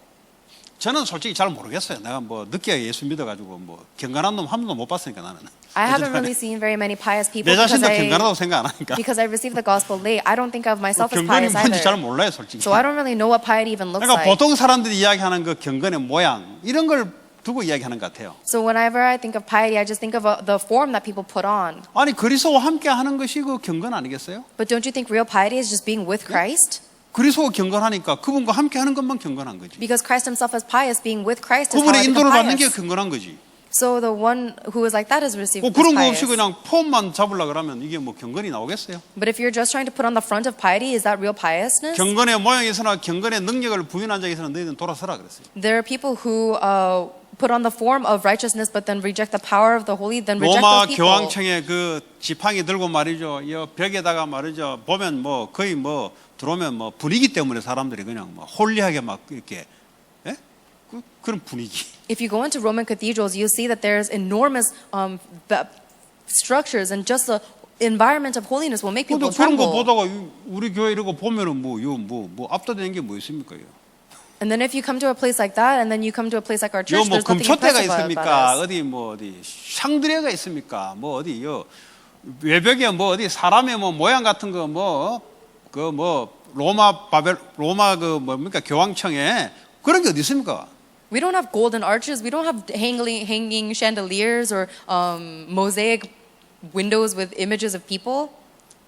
저는 솔직히 잘 모르겠어요. 내가 뭐 늦게 예수 믿어가지고 뭐 경건한 놈 한 번도 못 봤으니까 나는. I haven't really seen very many pious people 내 자신도 경건하다고 생각 안 하니까. because I received the gospel late. I don't think of myself as 경건이 pious 뭔지 잘 either. 몰라요, 솔직히. So I don't really know what piety even looks 그러니까 like. 보통 사람들이 이야기하는 그 경건의 모양 이런 걸 두고 이야기하는 것 같아요. So whenever I think of piety, I just think of the form that people put on. 아니 그리스도와 함께 하는 것이 그 경건 아니겠어요? But don't you think real piety is just being with Christ? 그리스도가 경건하니까 그분과 함께 하는 것만 경건한 거지. Because Christ himself is pious, being with Christ is how 그분의 I become 인도를 받는 게 pious. 경건한 거지. So the one who is like that is received 뭐 as 그런 거 없이 pious. 그냥 폼만 잡으려 그러면 이게 뭐 경건이 나오겠어요? But if you're just trying to put on the front of piety, is that real piousness? 경건의 모양에서나 경건의 능력을 부인한 자에서는 너희는 돌아서라 그랬어요. There are people who put on the form of righteousness but then reject the power of the holy, then reject 로마 those people. 교황청의 그 지팡이 들고 말이죠. 이 벽에다가 말이죠. 보면 뭐 거의 뭐 들어오면 뭐 분위기 때문에 사람들이 그냥 막 홀리하게 막 이렇게 예? 그런 분위기. If you go into Roman cathedrals, you'll see that there's enormous structures and just the environment of holiness will make 근데 people 그런 거 tremble. 보다가 우리 교회 이러고 보면은 뭐 압도되는 게 뭐 있습니까? 이거? And then if you come to a place like that, and then you come to a place like our 요 church, 뭐 there's nothing 금초대가 impressive about 있습니까? us. 어디 뭐 어디 샹드리아가 있습니까? 뭐 어디 요 외벽에 뭐 어디 사람의 뭐 모양 같은 거 뭐 그 뭐 로마 그 뭡니까 교황청에 그런 게 어디 있습니까? We don't have golden arches. We don't have hanging chandeliers or mosaic windows with images of people.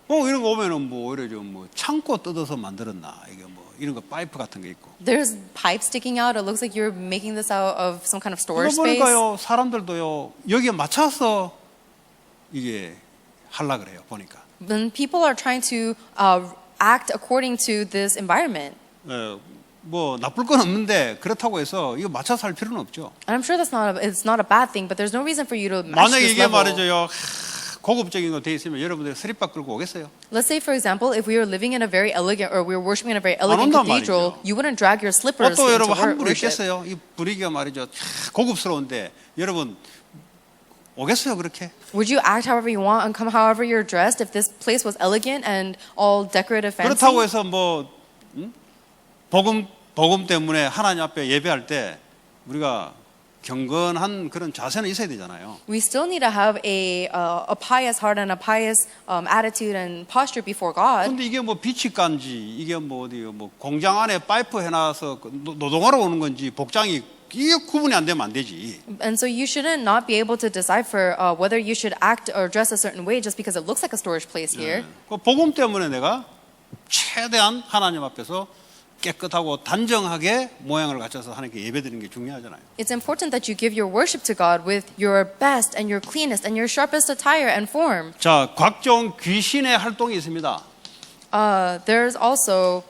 이런 거 오면은 뭐 오히려 좀 창고 뜯어서 만들었나 이게 뭐 이런 거 파이프 같은 게 있고. There's pipes sticking out. It looks like you're making this out of some kind of storage 이거 space. 보니까요 사람들도요 여기에 맞춰서 이게 하려 그래요 보니까. Then people are trying to act according to this environment. 뭐 나쁠 건 없는데 그렇다고 해서 이거 맞춰서 할 필요는 없죠. And I'm sure it's not a bad thing, but there's no reason for you to match 만약에 this 이게 level. 말이죠요 고급적인 거 돼 있으면 여러분들이 스리밥 끌고 오겠어요? Let's say, for example, if we were living in a very elegant, or we were worshiping in a very elegant 온단 cathedral, 말이죠. you wouldn't drag your slippers 또 into 여러분 함부로 worship. 있겠어요? 이 분위기가 말이죠 고급스러운데 여러분 오겠어요 그렇게? Would you act however you want and come however you're dressed if this place was elegant and all decorative fancy? 그렇다고 해서 뭐 복음 때문에 하나님 앞에 예배할 때 우리가 경건한 그런 자세는 있어야 되잖아요. We still need to have a pious heart and a pious attitude and posture before God. 근데 이게 뭐 비치간지 이게 뭐 어디 뭐 공장 안에 파이프 해놔서 노동하러 오는 건지 복장이 이게 구분이 안 되면 안 되지. And so you shouldn't not be able to decipher whether you should act or dress a certain way just because it looks like a storage place here. 그 복음 때문에 내가 최대한 하나님 앞에서 깨끗하고 단정하게 모양을 갖춰서 하나님께 예배드리는 게 중요하잖아요. It's important that you give your worship to God with your best and your cleanest and your sharpest attire and form. 자, 각종 귀신의 활동이 있습니다. There's also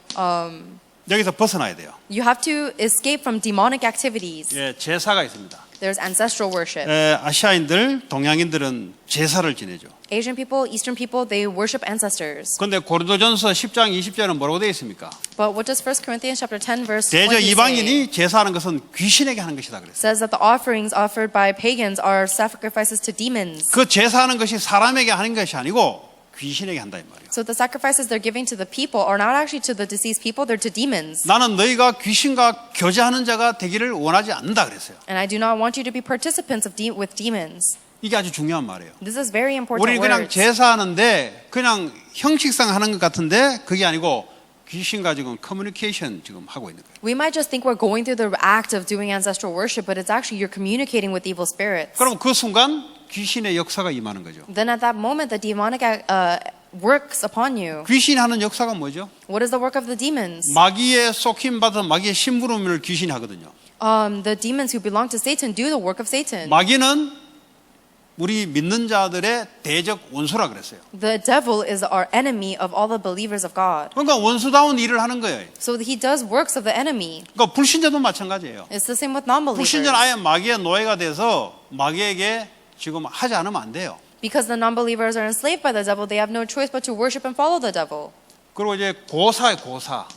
여기서 벗어나야 돼요. You have to escape from demonic activities. 예, 제사가 있습니다. There's ancestral worship. 아시아인들, 동양인들은 제사를 지내죠. Asian people, Eastern people, they worship ancestors. 그런데 고린도전서 10장 20절은 뭐라고 되어 있습니까? But what does 1 Corinthians chapter 10 verse 20 대저 say? 이방인이 제사하는 것은 귀신에게 하는 것이다 그랬어요. Says that the offerings offered by pagans are sacrifices to demons. 그 제사하는 것이 사람에게 하는 것이 아니고 귀신에게 한다 이 말이에요. So the sacrifices they're giving to the people are not actually to the deceased people, they're to demons. 나는 너희가 귀신과 교제하는 자가 되기를 원하지 않는다 그랬어요. And I do not want you to be participants with demons. 이게 아주 중요한 말이에요. This is very important 우리는 그냥 words. 제사하는데 그냥 형식상 하는 것 같은데 그게 아니고 귀신과 지금 커뮤니케이션 지금 하고 있는 거예요. We might just think we're going through the act of doing ancestral worship, but it's actually you're communicating with evil spirits. 그럼 그 순간 귀신의 역사가 임하는 거죠. Then at that moment, the demonic works upon you. 귀신이 하는 역사가 뭐죠? What is the work of the demons? 마귀의 속힘 받은 마귀의 심부름을 귀신이 하거든요. The demons who belong to Satan do the work of Satan. 마귀는 우리 믿는 자들의 대적 원수라 그랬어요. The devil is our enemy of all the believers of God. 그러니까 원수다운 일을 하는 거예요. So he does works of the enemy. 그러니까 불신자도 마찬가지예요. It's the same with non-believers. 불신자는 아예 마귀의 노예가 돼서 마귀에게 지금 하지 않으면 안 돼요. Because the non-believers are enslaved by the devil, they have no choice but to worship and follow the devil. 그리고 이제 고사에 고사.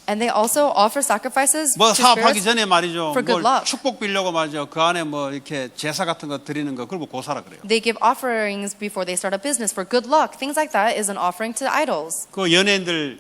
And they also offer sacrifices 뭐 to 사업하기 spirits. 전에 말이죠. for good 뭘 luck. 축복 빌려고 말이죠. 그 안에 뭐 이렇게 제사 같은 거 드리는 거 그걸 고사라 그래요. They give offerings before they start a business for good luck. Things like that is an offering to idols. 그 연예인들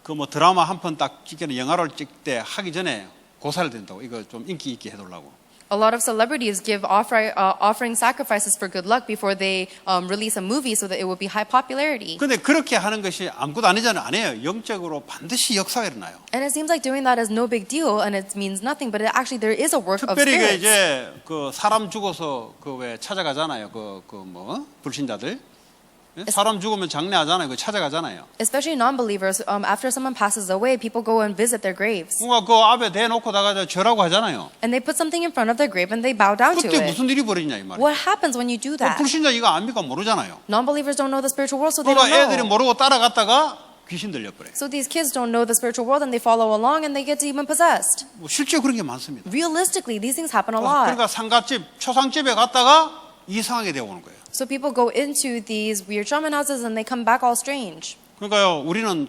그 뭐 드라마 한 편 딱 찍거나 영화를 찍을 때 하기 전에 고사를 된다고. 이거 좀 인기 있게 해달라고. A lot of celebrities give offering sacrifices for good luck before they release a movie so that it will be high popularity. 근데 그렇게 하는 것이 아무것도 아니잖아요. 안 해요. 영적으로 반드시 역사가 일어나요. And it seems like doing that is no big deal and it means nothing, but actually there is a work of 특별히 그 spirits. 이제 그 사람 죽어서 그 왜 찾아가잖아요. 그 뭐 불신자들 사람 죽으면 장례하잖아요. 그 찾아가잖아요. Especially non-believers, after someone passes away, people go and visit their graves. 뭔가 그 앞에 대놓고 다가 절하고 하잖아요. And they put something in front of their grave and they bow down to 그때 it. 무슨 일이 벌어지냐 이 말이에요. What happens when you do that? 불신자 이거 압니까 모르잖아요. Non-believers don't know the spiritual world, so they 그러니까 don't 애들이 know. 모르고 따라갔다가 귀신 들려버려요. So these kids don't know the spiritual world and they follow along and they get demon possessed. 뭐 실제 그런 게 많습니다. Realistically, these things happen a lot. 그러니까 상갓집, 초상집에 갔다가 이상하게 되어 오는 거예요. So people go into these weird shaman houses and they come back all strange. 그러니까요, 우리는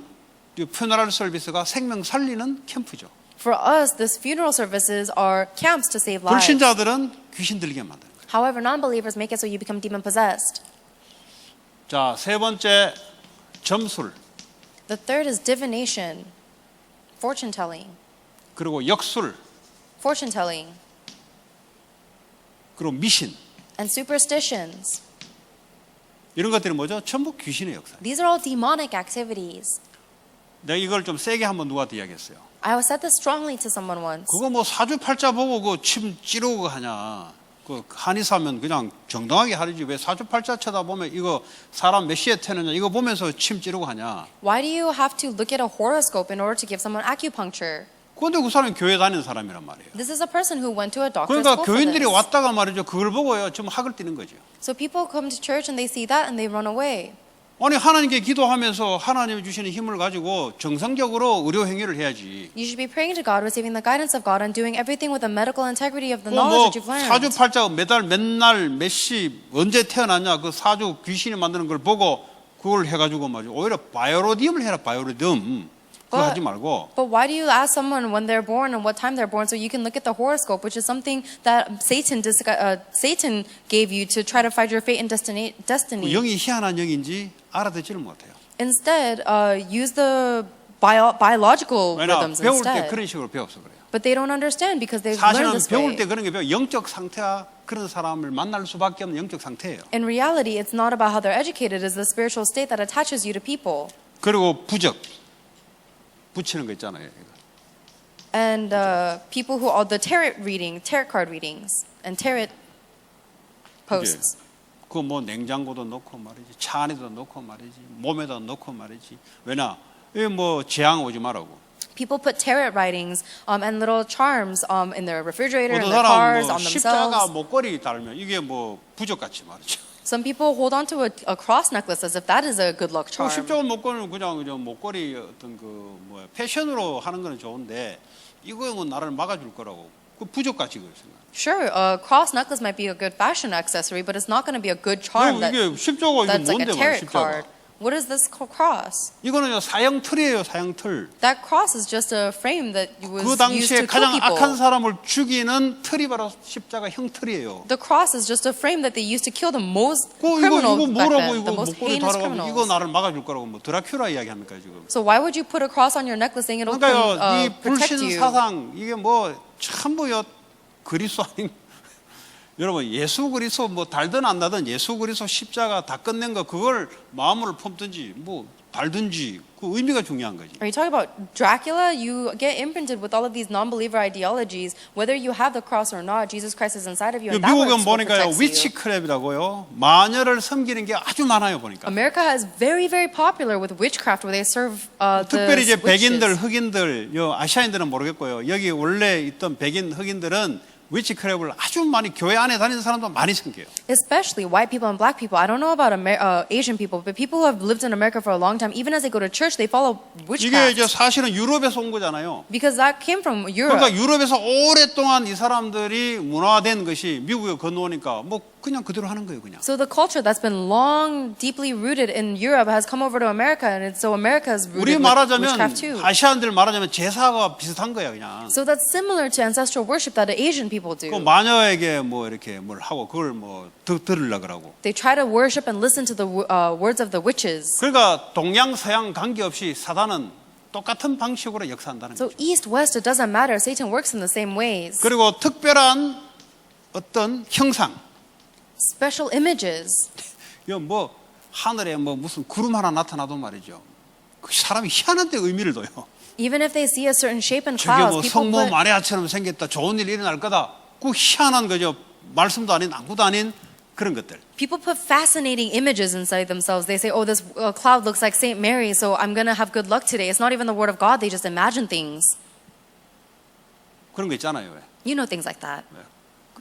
퓨너럴 서비스가 생명 살리는 캠프죠. For us, these funeral services are camps to save lives. 불신자들은 귀신 들리게 만드는 거예요. However, non-believers make it so you become demon possessed. 자, 세 번째 점술, The third is divination, fortune telling, 그리고 역술, fortune telling, 그리고 미신. and superstitions. 이런 것들이 뭐죠? 전부 귀신의 역사. These are all demonic activities. 내가 이걸 좀 세게 한번 누구한테 이야기했어요. I said this strongly to someone once. 그거 뭐 사주팔자 보고 그 침 찌르고 하냐. 그 한의사면 그냥 정당하게 하지 왜 사주팔자 쳐다보면 이거 사람 몇 시에 태느냐 이거 보면서 침 찌르고 하냐. Why do you have to look at a horoscope in order to give someone acupuncture? 그런데 그 사람이 교회 다니는 사람이란 말이에요. This is a person who went to a doctor's 그러니까 school for 교인들이 this. 왔다가 말이죠. 그걸 보고요. 좀 학을 띠는 거죠. So people come to church and they see that and they run away. 아니 하나님께 기도하면서 하나님이 주시는 힘을 가지고 정상적으로 의료 행위를 해야지. You should be praying to God, receiving the guidance of God, and doing everything with the medical integrity of the 뭐 knowledge that you've learned. 사주팔자 매달 맨날 몇 시 언제 태어났냐 그 사주 귀신이 만드는 걸 보고 그걸 해가지고 말이죠. 오히려 바이오로디움을 해라 바이오로디움. 그거 하지 말고. But why do you ask someone when they're born and what time they're born so you can look at the horoscope, which is something that Satan gave you to try to find your fate and destiny? 영이 희한한 영인지 알아듣지를 못해요. Instead, use the biological 왜냐 rhythms 배울 때 instead. 그런 식으로 배웠어 그래요. But they don't understand because they've learned 사실은 this 배울 way. 때 그런 게 배워 영적 상태와 그런 사람을 만날 수밖에 없는 영적 상태예요. In reality, it's not about how they're educated; it's the spiritual state that attaches you to people. 그리고 부적 붙이는 거 있잖아요. And people who are the tarot card readings, and tarot posts. 그 뭐 냉장고도 넣고 말이지, 차 안에도 넣고 말이지, 몸에도 넣고 말이지. 왜냐? 이 뭐 재앙 오지 말라고. People put tarot writings and little charms in their refrigerator, in 어떤 their 사람 cars, 뭐 on 십자가 themselves. 목걸이 달면 이게 뭐 부적 같이 말이죠. Some people hold on to a cross necklace as if that is a good luck charm. 십자가 목걸이는 그냥 목걸이 어떤 그 뭐야 패션으로 하는 거는 좋은데 이거는 나를 막아줄 거라고 그 부적같이 그걸 생각. Sure, a cross necklace might be a good fashion accessory, but it's not going to be a good charm 이게 십자가 이거 that's like 뭔데 a 말이야 tarot 십자가. card. What is this cross? 이거는요 사형 틀이에요 사형 틀. That cross is just a frame that was 그 used 당시에 to kill 가장 people. 악한 사람을 죽이는 틀이 바로 십자가 형틀이에요. The cross is just a frame that they used to kill the most 이거 criminals back 뭐라고 then, 이거 the most 목걸이 heinous 달아가지고 criminals. 이거 나를 막아줄 거라고 뭐 드라큘라 이야기합니까 지금? So why would you put a cross on your necklace saying it'll 그러니까요 이 protect 불신 you? 사상 이게 뭐 전부요 그리스도 아닌 여러분 예수 그리스도 뭐 달든 안 달든 예수 그리스도 십자가 다 끝낸 거 그걸 마음으로 품든지 뭐 달든지 그 의미가 중요한 거지. Are you talking about Dracula? You get imprinted with all of these non-believer ideologies. Whether you have the cross or not, Jesus Christ is inside of you, and that 미국은 what 보니까요 protects you. 위치크랩이라고요 마녀를 섬기는 게 아주 많아요 보니까. America is very, very popular with witchcraft, where they serve 특별히 이제 the 백인들, witches. 흑인들, 아시아인들은 모르겠고요. 여기 원래 있던 백인, 흑인들은 위치크랩을 아주 많이 교회 안에 다니는 사람도 많이 섬겨요. Especially white people and black people. I don't know about Asian people, but people who have lived in America for a long time, even as they go to church, they follow 이게 witchcraft. 이제 사실은 유럽에서 온 거잖아요. Because that came from Europe. 그러니까 유럽에서 오랫동안 이 사람들이 문화화된 것이 미국에 건너오니까 뭐 그냥 그대로 하는 거예요, 그냥. So the culture that's been long, deeply rooted in Europe has come over to America, and so America is 우리 rooted with witchcraft 말하자면 too. 아시아인들 말하자면 제사가 비슷한 거야, 그냥. So that's similar to ancestral worship that the Asian people do. 그 마녀에게 뭐 이렇게 뭘 하고 그걸 뭐 들으려 그러고. They try to worship and listen to the words of the witches. 그러니까 동양 서양 관계없이 사단은 똑같은 방식으로 역사한다는 So 거죠. east, west, it doesn't matter. Satan works in the same ways. 그리고 특별한 어떤 형상. Special images. 이거 뭐 하늘에 뭐 무슨 구름 하나 나타나도 말이죠. 그 사람이 희한한데 의미를 둬요. Even if they see a certain shape in 저게 clouds, 뭐 people 성모 put, 마리아처럼 생겼다. 좋은 일이 일어날 거다. 그 희한한 거죠. 말씀도 아닌 아무도 아닌 그런 것들. people put fascinating images inside themselves. They say, oh, this cloud looks like Saint Mary, so I'm going to have good luck today. It's not even the word of God. They just imagine things. 그런 거 있잖아요. 왜? You know things like that.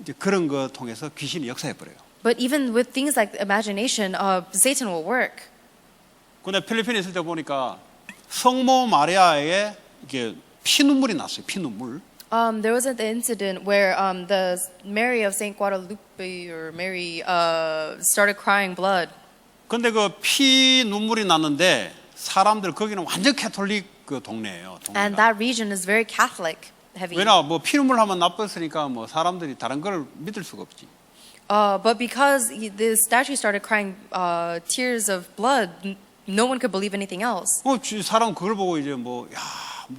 이제 그런 거 통해서 귀신이 역사해 버려요. But even with things like imagination, Satan will work. 근데 필리핀에 있을 때 보니까 성모 마리아에게 이게 피눈물이 났어요. 피눈물. There was an incident where the Mary of Saint Guadalupe or Mary started crying blood. 근데 그 피 눈물이 났는데 사람들 거기는 완전 캐톨릭 그 동네예요. And 동네가. that region is very Catholic heavy. 왜냐 뭐 피눈물 하면 나빴으니까 뭐 사람들이 다른 걸 믿을 수가 없지. But because the statue started crying tears of blood, no one could believe anything else. 사람 그걸 보고 이제 뭐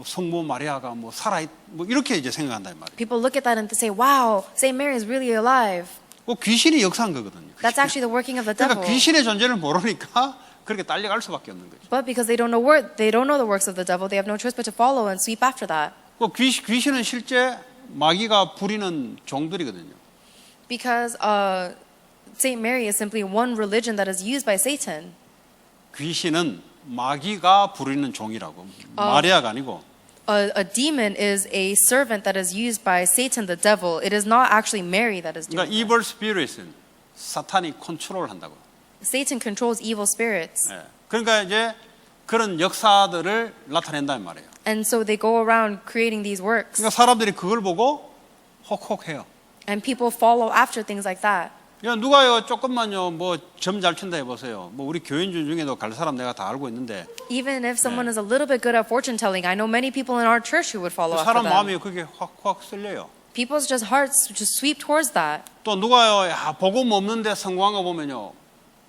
성모 마리아가 뭐 살아 뭐 이렇게 이제 생각한단 말이에요. People look at that and say, "Wow, Saint Mary is really alive." 그 귀신이 역사한 거거든요. That's actually the working of the devil. 그러니까 귀신의 존재를 모르니까 그렇게 딸려갈 수밖에 없는 거죠. But because they don't know the works of the devil, they have no choice but to follow and sweep after that. 그 귀신은 실제 마귀가 부리는 종들이거든요. Because Saint Mary is simply one religion that is used by Satan. 귀신은 마귀가 부리는 종이라고. 마리아가 아니고. A demon is a servant that is used by Satan, the devil. It is not actually Mary that is doing 그러니까 it. evil spirit은 사탄이 컨트롤한다고. Satan controls evil spirits. 예. 그러니까 이제 그런 역사들을 나타낸다는 말이에요. And so they go around creating these works. 그러니까 사람들이 그걸 보고 혹혹해요. And people follow after things like that. 야, 누가요 조금만요 뭐 점 잘 친다 해보세요. 뭐 우리 교인들 중에도 갈 사람 내가 다 알고 있는데 Even if someone is a little bit good at fortune telling, I know many people in our church who would follow after 사람 them. 마음이 그게 확확 쓸려요. People's just hearts just sweep towards that. 또 누가요 야, 복음 없는데 성공한 거 보면요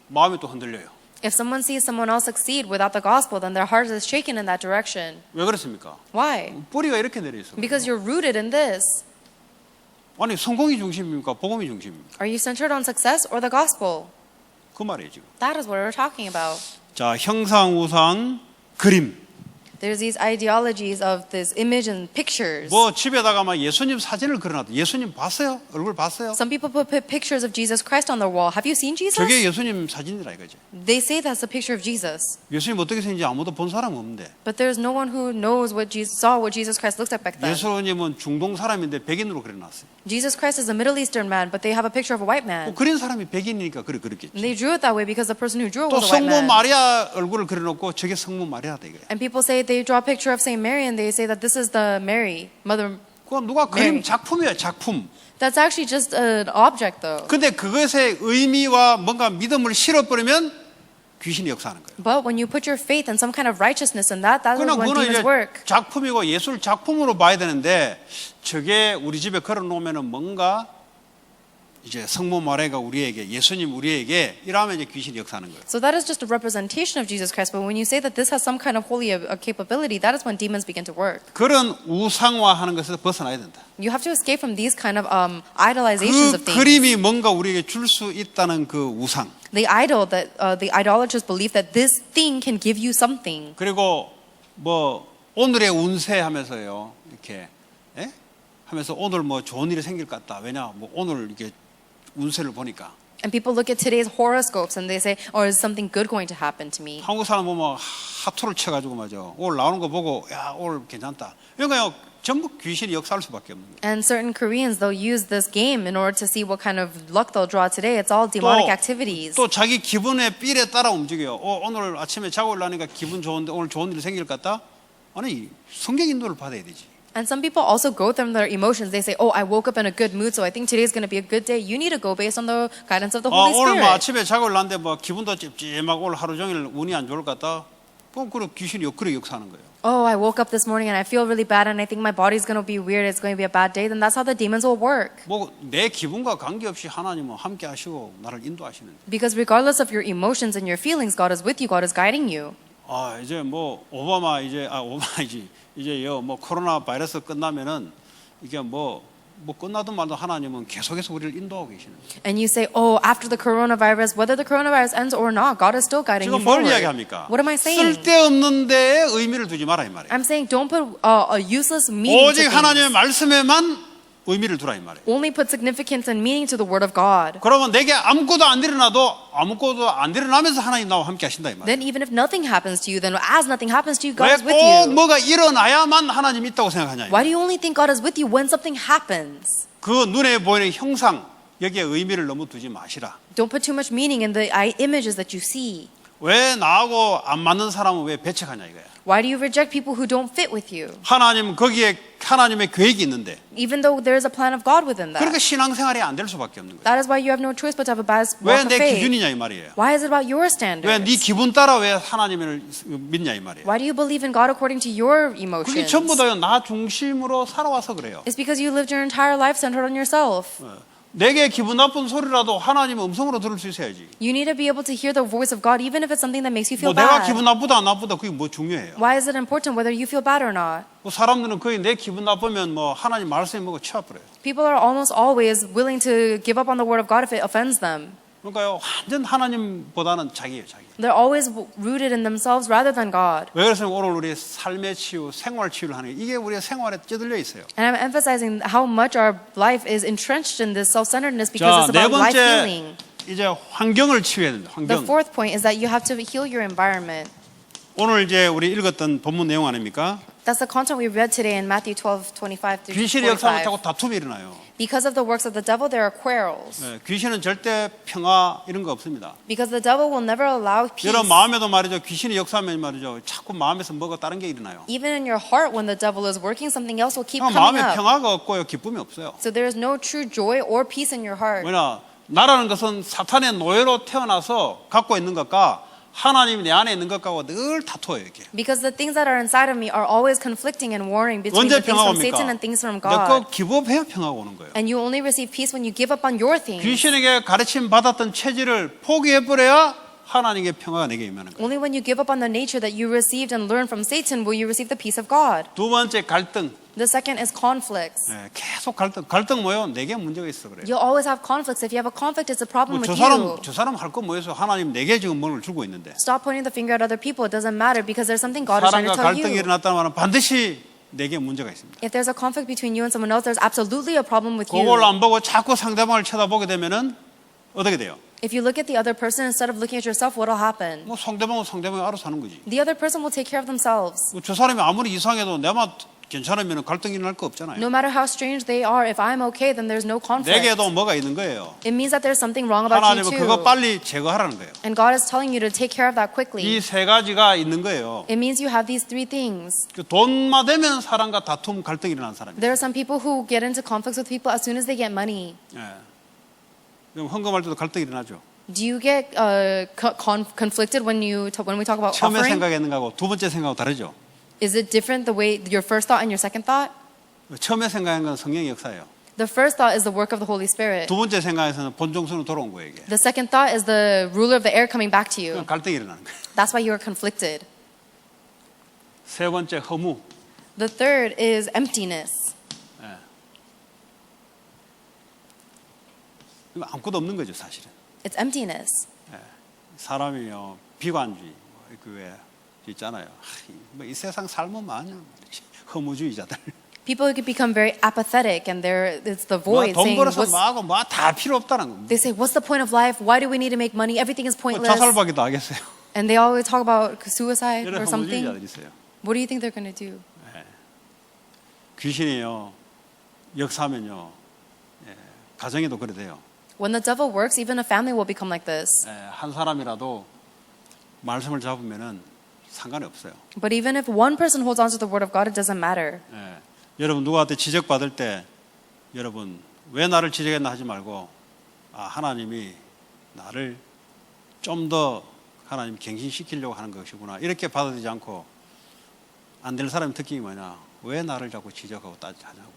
마음이 또 흔들려요. If someone sees someone else succeed without the gospel, then their heart is shaken in that direction. 왜 그렇습니까? Why? 뿌리가 이렇게 내려 있어. Because you're rooted in this. 아니 성공이 중심입니까? 복음이 중심입니까? Are you centered on success or the gospel? 그 말이에요 지금. That is what we're talking about. 자 형상 우상 그림. There's these ideologies of this image and pictures. 뭐 집에다가 막 예수님 사진을 그려놨다. 예수님 봤어요? 얼굴 봤어요? Some people put pictures of Jesus Christ on their wall. Have you seen Jesus? 저게 예수님 사진이라 이거지. They say that's a picture of Jesus. 예수님 어떻게 생긴지 아무도 본 사람 없는데. But there's no one who knows saw what Jesus Christ looked like back then. 예수님은 중동 사람인데 백인으로 그려놨어요. Jesus Christ is a Middle Eastern man, but they have a picture of a white man. 그린 사람이 백인이니까 그랬겠지. And they drew it that way because the person who drew it 또 was a white 성모 man. 마리아 얼굴을 그려놓고 저게 성모 마리아다 이거야. And people say they draw a picture of Saint Mary and they say that this is the Mary, Mother. 그건 누가 Mary. 그림 작품이야 작품. That's actually just an object though. 근데 그것의 의미와 뭔가 믿음을 실어버리면 귀신이 역사하는 거예요. But when you put your faith and some kind of righteousness in that, that is 그러나 when 그거는 demons 이제 work. 작품이고 예술 작품으로 봐야 되는데 저게 우리 집에 걸어놓으면은 뭔가 이제 성모 마리아가 우리에게 예수님 우리에게 이러면 이제 귀신이 역사하는 거예요. So that is just a representation of Jesus Christ. But when you say that this has some kind of holy capability, that is when demons begin to work. 그런 우상화하는 것에서 벗어나야 된다. You have to escape from these kind of idolizations 그 of things. 그림이 뭔가 우리에게 줄 수 있다는 그 우상. The idol that the idolaters believe that this thing can give you something. 그리고 뭐 오늘의 운세 하면서요 이렇게 예? 하면서 오늘 뭐 좋은 일이 생길 것 같다. 왜냐 뭐 오늘 이렇게 운세를 보니까 And people look at today's horoscopes and they say, "Oh, is something good going to happen to me?" 한국 사람 보면 하토를 쳐가지고 말이죠. 오늘 나오는 거 보고 야 오늘 괜찮다. 그러니까 전부 귀신이 역사할 수밖에 없는 거예요. And certain Koreans, they'll use this game in order to see what kind of luck they'll draw today. It's all demonic activities. 또 자기 기분의 삘에 따라 움직여요. 오늘 아침에 자고 일어나니까 기분 좋은데 오늘 좋은 일이 생길 것 같다? 아니 성경 인도를 받아야 되지. And some people also go through their emotions. They say, "Oh, I woke up in a good mood, so I think today's going to be a good day." You need to go based on the guidance of the Holy 오늘 뭐 Spirit. 아침에 자고 일어났는데 뭐 기분도 찝찝하고 오늘 하루 종일 운이 안 좋을 것 같다? 그럼 그런 귀신이 그렇게 역사하는 거예요. Oh, I woke up this morning and I feel really bad and I think my body's going to be weird. It's going to be a bad day. Then that's how the demons will work. 뭐 내 기분과 관계없이 하나님은 함께 하시고 나를 인도하시는데. Because regardless of your emotions and your feelings, God is with you. God is guiding you. 아 이제 뭐 오바마이지 이제요 뭐 코로나 바이러스 끝나면은 이게 뭐 끝나든 말든 하나님은 계속해서 우리를 인도하고 계시는 거예요. And you say, "Oh, after the coronavirus, whether the coronavirus ends or not, God is still guiding you 지금 뭘 forward." 이야기합니까? What am I saying? 쓸데없는 데에 의미를 두지 마라 이 말이에요. I'm saying don't put a useless meaning to 오직 하나님의 things. 말씀에만 의미를 두라 이 말이에요. Only put significance and meaning to the Word of God. 그러면 내게 아무것도 안 일어나면서 하나님 나와 함께 하신다 이 말이에요. Then even if nothing happens to you, then as nothing happens to you, God 왜 is with 꼭 you. 뭐가 일어나야만 하나님이 있다고 생각하냐? Why do you only think God is with you when something happens? 그 눈에 보이는 형상 여기에 의미를 너무 두지 마시라. Don't put too much meaning in the images that you see. 왜 나하고 안 맞는 사람은 왜 배척하냐 이거야. Why do you reject people who don't fit with you? 하나님 거기에 하나님의 계획이 있는데 Even though there is a plan of God within 그러니까 that. 신앙생활이 안 될 수밖에 없는 거예요. That is why you have no choice but to have a bad 왜 walk of 내 faith. 기준이냐 이 말이에요. Why is it about your 왜 standards? 네 기분 따라 왜 하나님을 믿냐 이 말이에요. Why do you believe in God according to your 그게 emotions? 전부 다요 나 중심으로 살아와서 그래요. It's because you lived your entire life centered on yourself. 내게 기분 나쁜 소리라도 하나님의 음성으로 들을 수 있어야지. You need to be able to hear the voice of God even if it's something that makes you 뭐 feel 내가 bad. 기분 나쁘다 안 나쁘다 그게 뭐 중요해요. Why is it important whether you feel bad or not? 뭐 사람들은 거의 내 기분 나쁘면 뭐 하나님 말씀에 뭐가 치워버려요. People are almost always willing to give up on the word of God if it offends them. 그러니까요 완전 하나님보다는 자기예요 자기. They're always rooted in themselves rather than God. 왜 그래서 오늘 우리 삶의 치유, 생활 치유를 하는 게 이게 우리의 생활에 찌들려 있어요. And I'm emphasizing how much our life is entrenched in this self-centeredness because 자, it's 네 about life 번째 healing. 이제 환경을 치유해야 된다. The 환경. fourth point is that you have to heal your environment. 오늘 이제 우리 읽었던 본문 내용 아닙니까? That's the content we read today in Matthew 12:25 through 귀신의 역사를 타고 45. 다툼이 일어나요. Because of the works of the devil, there are quarrels. 네, 귀신은 절대 평화 이런 거 없습니다. Because the devil will never allow peace. 여러분 마음에도 말이죠. 귀신이 역사하면 말이죠. 자꾸 마음에서 뭐가 다른 게 일어나요. Even in your heart, when the devil is working, something else will keep coming 마음에 up. 평화가 없고요. 기쁨이 없어요. So there is no true joy or peace in your heart. 왜냐 나라는 것은 사탄의 노예로 태어나서 갖고 있는 것과 하나님이 내 안에 있는 것과 늘 다투어요 이렇게. Because the things that are inside of me are always conflicting and warring between 언제 the things 평화가 from 옵니까? Satan and things from 내가 God. 기법해야 평화가 오는 거예요. And you only receive peace when you give up on your things. 귀신에게 가르침 받았던 체질을 포기해버려야 하나님의 평화가 내게 임하는 거예요. Only when you give up on the nature that you received and learned from Satan will you receive the peace of God. 두 번째 갈등. The second is conflicts. 예, 계속 갈등 뭐요? 내게 문제가 있어 그래요. You'll always have conflicts. If you have a conflict, it's a problem with 저 you. 사람 할 거 뭐해서 하나님 내게 지금 뭘 주고 있는데. Stop pointing the finger at other people. It doesn't matter because there's something God is trying to 사람과 tell 갈등이 you. 일어났다면 반드시 내게 문제가 있습니다. If there's a conflict between you and someone else, there's absolutely a problem with 그걸 you. 안 보고 자꾸 상대방을 쳐다보게 되면은 어떻게 돼요? If you look at the other person instead of looking at yourself, what'll happen? 뭐 상대방은 상대방이 알아서 하는 거지. The other person will take care of themselves. 저 사람이 아무리 이상해도 내만 괜찮으면 갈등이 일어날 거 없잖아요. No matter how strange they are, if I'm okay, then there's no conflict. 내게도 뭐가 있는 거예요. It means that there's something wrong about you 하나님은 그거 too. 빨리 제거하라는 거예요. And God is telling you to take care of that quickly. 이 세 가지가 있는 거예요. It means you have these three things. 그 돈만 되면 사람과 다툼, 갈등이 일어나는 사람이에요. There are some people who get into conflicts with people as soon as they get money. 예. 그럼 헌금할 때도 갈등이 일어나죠. Do you get conflicted when we talk about 처음에 offering? 생각했는 거하고 두 번째 생각하고 다르죠. Is it different the way your first thought and your second thought? 처음에 생각한 건 성령의 역사예요. The first thought is the work of the Holy Spirit. 두 번째 생각에서는 본종수로 돌아온 거예요. 이게. The second thought is the ruler of the air coming back to you. 그럼 갈등이 일어나는 거예요. That's why you are conflicted. 세 번째 허무. The third is emptiness. 예. 이거 아무것도 없는 거죠, 사실은. It's emptiness. 예. 사람이요 비관주의 그왜 있잖아요. 뭐 이 세상 삶은 마냐 허무주의자들. People could become very apathetic, and it's the void 돈 saying, 벌어서 뭐하고 뭐 다 필요 없다는 겁니다. they say, what's the point of life? Why do we need to make money? Everything is 뭐 pointless. 자살박이도 하겠어요. And they always talk about suicide 이런 or something. 허무주의자들 있어요. What do you think they're going to do? 귀신이요 역사하면요 가정에도 그래 돼요. When the devil works, even a family will become like this. 한 사람이라도 말씀을 잡으면은 상관이 없어요. But even if one person holds on to the word of God, it doesn't matter. 여러분 누구한테 지적받을 때 여러분 왜 나를 지적했나 하지 말고 하나님이 나를 좀 더 하나님 갱신시키려고 하는 것이구나 이렇게 받아들이지 않고 안 될 사람의 특징이 뭐냐 왜 나를 자꾸 지적하고 따지하냐고.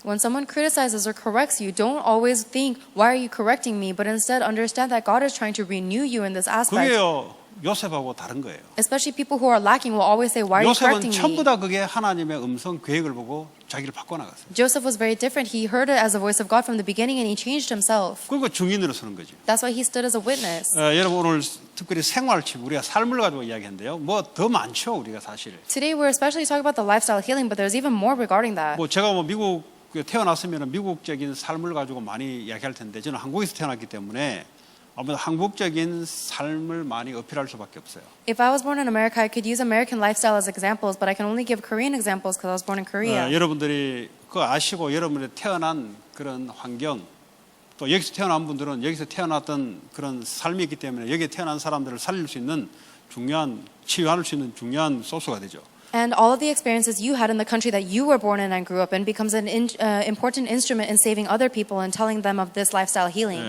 When someone criticizes or corrects you, don't always think, why are you correcting me? But instead understand that God is trying to renew you in this aspect. 그게요 요셉하고 다른 거예요. Especially people who are lacking will always say, why are you 요셉은 correcting 전부 me? 다 그게 하나님의 음성 계획을 보고 자기를 바꿔나갔어요. Joseph was very different. He heard it as the voice of God from the beginning and he changed himself. 그리고 증인으로 서는 거죠. That's why he stood as a witness. 여러분 오늘 특별히 생활치 우리가 삶을 가지고 이야기했는데요. 뭐 더 많죠 우리가 사실. Today we're especially talking about the lifestyle healing, but there's even more regarding that. 뭐 제가 뭐 미국 태어났으면 미국적인 삶을 가지고 많이 이야기할 텐데 저는 한국에서 태어났기 때문에 아무래도 한국적인 삶을 많이 어필할 수밖에 없어요. If I was born in America, I could use American lifestyle as examples, but I can only give Korean examples because I was born in Korea. 여러분들이 그거 아시고 여러분들이 태어난 그런 환경 또 여기서 태어난 분들은 여기서 태어났던 그런 삶이 있기 때문에 여기에 태어난 사람들을 살릴 수 있는 중요한 치유할 수 있는 중요한 소스가 되죠. And all of the experiences you had in the country that you were born in and grew up in becomes an important instrument in saving other people and telling them of this lifestyle healing.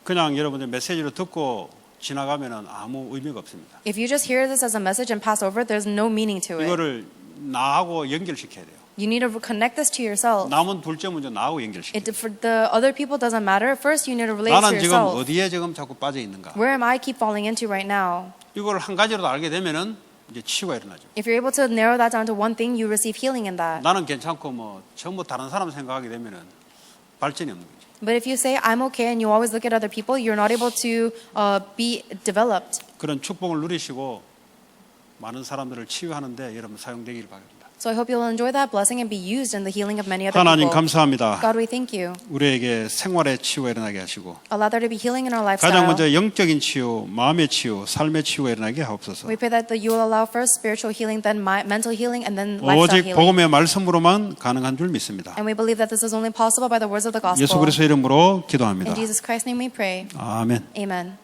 그냥 여러분들 메시지로 듣고 지나가면은 아무 의미가 없습니다. If you just hear this as a message and pass over it, there's no meaning to it. 이거를 나하고 연결시켜야 돼요. You need to connect this to yourself. 남은 둘째 문제 나하고 연결시켜야 돼요. For the other people doesn't matter. First, you need to relate to 나는 지금 yourself. 어디에 지금 자꾸 빠져 있는가? Where am I keep falling into right now? 이걸 한 가지로도 알게 되면은 이제 치유가 일어나죠. If you're able to narrow that down to one thing, you receive healing in that. 나는 괜찮고 뭐 전부 다른 사람 생각하게 되면은 발전이 없는 거죠. But if you say I'm okay and you always look at other people, you're not able to be developed. 그런 축복을 누리시고 많은 사람들을 치유하는데 여러분 사용되길 바랍니다. So I hope you'll enjoy that blessing and be used in the healing of many other 하나님 people. 감사합니다. God, we thank you. 우리에게 생활의 치유가 일어나게 하시고 Allow there to be healing in our 가장 lifestyle. 먼저 영적인 치유, 마음의 치유, 삶의 치유가 일어나게 하옵소서. We pray that you will allow first spiritual healing, then mental healing, and then lifestyle 오직 healing. 복음의 말씀으로만 가능한 줄 믿습니다. And we believe that this is only possible by the words of the 예수 gospel. 그리스도 이름으로 기도합니다. In Jesus Christ's name we pray. 아멘. Amen.